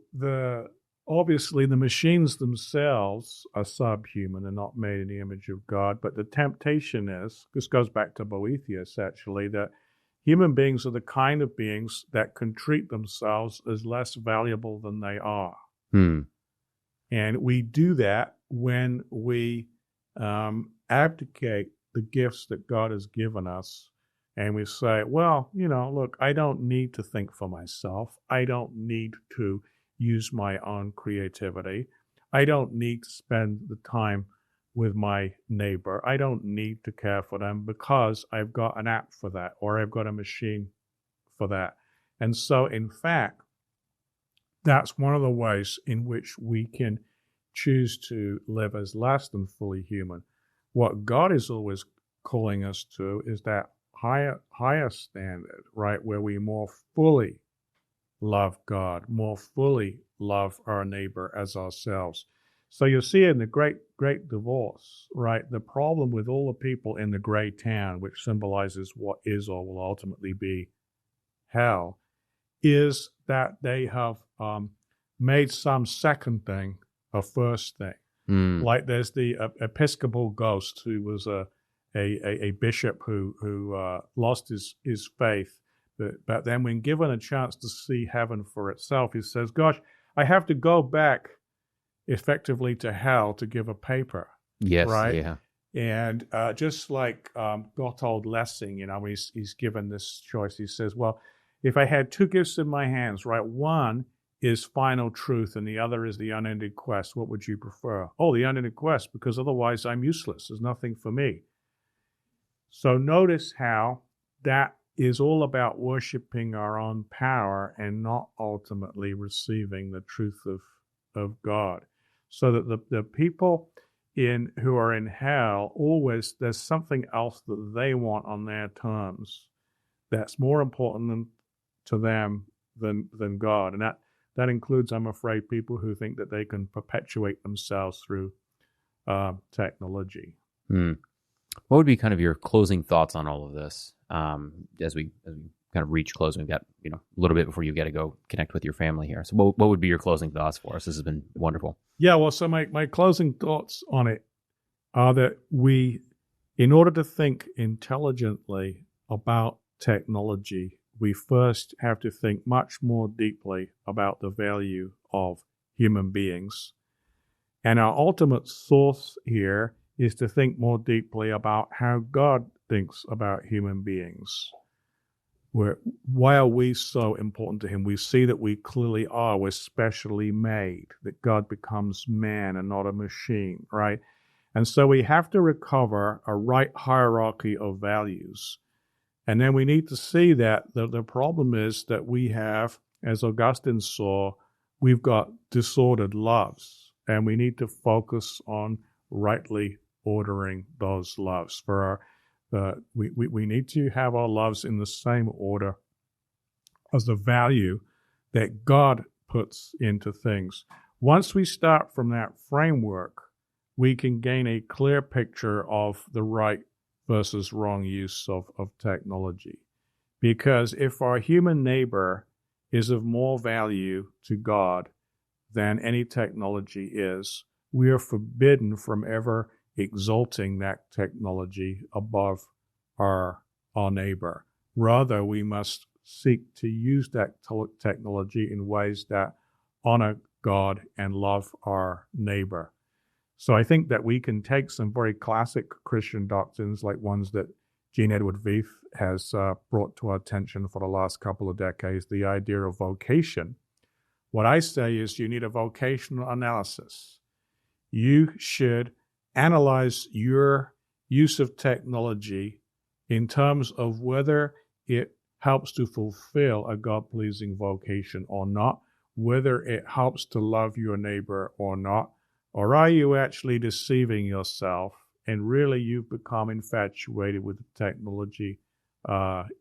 obviously the machines themselves are subhuman and not made in the image of God, but the temptation is, this goes back to Boethius actually, that human beings are the kind of beings that can treat themselves as less valuable than they are. And we do that when we abdicate the gifts that God has given us. And we say, well, look, I don't need to think for myself. I don't need to use my own creativity. I don't need to spend the time with my neighbor. I don't need to care for them because I've got an app for that, or I've got a machine for that. And so, in fact, that's one of the ways in which we can choose to live as less than fully human. What God is always calling us to is that higher standard, right, where we more fully love God, more fully love our neighbor as ourselves. So you see in the great divorce, right, the problem with all the people in the gray town, which symbolizes what is or will ultimately be hell, is that they have made some second thing a first thing. Like there's the Episcopal ghost who was a bishop who lost his faith, but then when given a chance to see heaven for itself, he says, gosh, I have to go back effectively to hell to give a paper. Yes, right? yeah. And just like Gotthold Lessing, he's given this choice. He says, well, if I had two gifts in my hands, right, one is final truth and the other is the unending quest, what would you prefer? Oh, the unending quest, because otherwise I'm useless. There's nothing for me. So notice how that is all about worshiping our own power and not ultimately receiving the truth of God. So that the people who are in hell, always there's something else that they want on their terms that's more important to them than God. And that includes, I'm afraid, people who think that they can perpetuate themselves through technology. What would be kind of your closing thoughts on all of this as we kind of reach close? We've got a little bit before you got to go connect with your family here. So what would be your closing thoughts for us? This has been wonderful. Yeah, well, so my closing thoughts on it are that we, in order to think intelligently about technology, we first have to think much more deeply about the value of human beings. And our ultimate source here is to think more deeply about how God thinks about human beings. Why are we so important to him? We see that we clearly are. We're specially made, that God becomes man and not a machine, right? And so we have to recover a right hierarchy of values And then we need to see that the problem is that we have, as Augustine saw, we've got disordered loves, and we need to focus on rightly ordering those loves. We need to have our loves in the same order as the value that God puts into things. Once we start from that framework, we can gain a clear picture of the right versus wrong use of technology. Because if our human neighbor is of more value to God than any technology is, we are forbidden from ever exalting that technology above our neighbor. Rather, we must seek to use that technology in ways that honor God and love our neighbor. So I think that we can take some very classic Christian doctrines, like ones that Jean Edward Veith has brought to our attention for the last couple of decades, the idea of vocation. What I say is you need a vocational analysis. You should analyze your use of technology in terms of whether it helps to fulfill a God-pleasing vocation or not, whether it helps to love your neighbor or not, or are you actually deceiving yourself and really you've become infatuated with the technology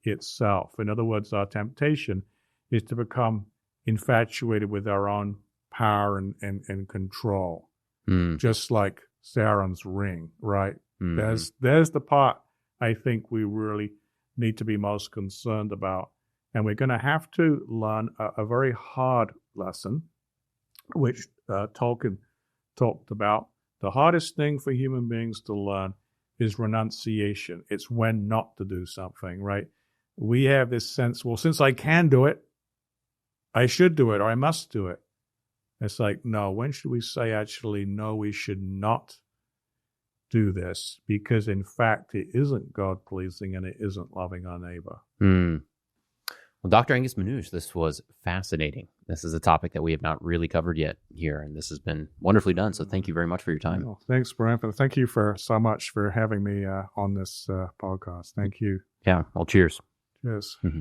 itself. In other words, our temptation is to become infatuated with our own power and control, just like Sauron's ring, right? Mm-hmm. There's the part I think we really need to be most concerned about. And we're going to have to learn a very hard lesson, which Tolkien talked about. The hardest thing for human beings to learn is renunciation. It's when not to do something, right? We have this sense, well, since I can do it, I should do it, or I must do it. It's like, no, when should we say actually, no, we should not do this? Because in fact, it isn't God-pleasing and it isn't loving our neighbor. Well, Dr. Angus Menuge, this was fascinating. This is a topic that we have not really covered yet here, and this has been wonderfully done. So thank you very much for your time. Well, thanks, Brian. Thank you so much for having me on this podcast. Thank you. Yeah. Well, cheers. Cheers. Mm-hmm.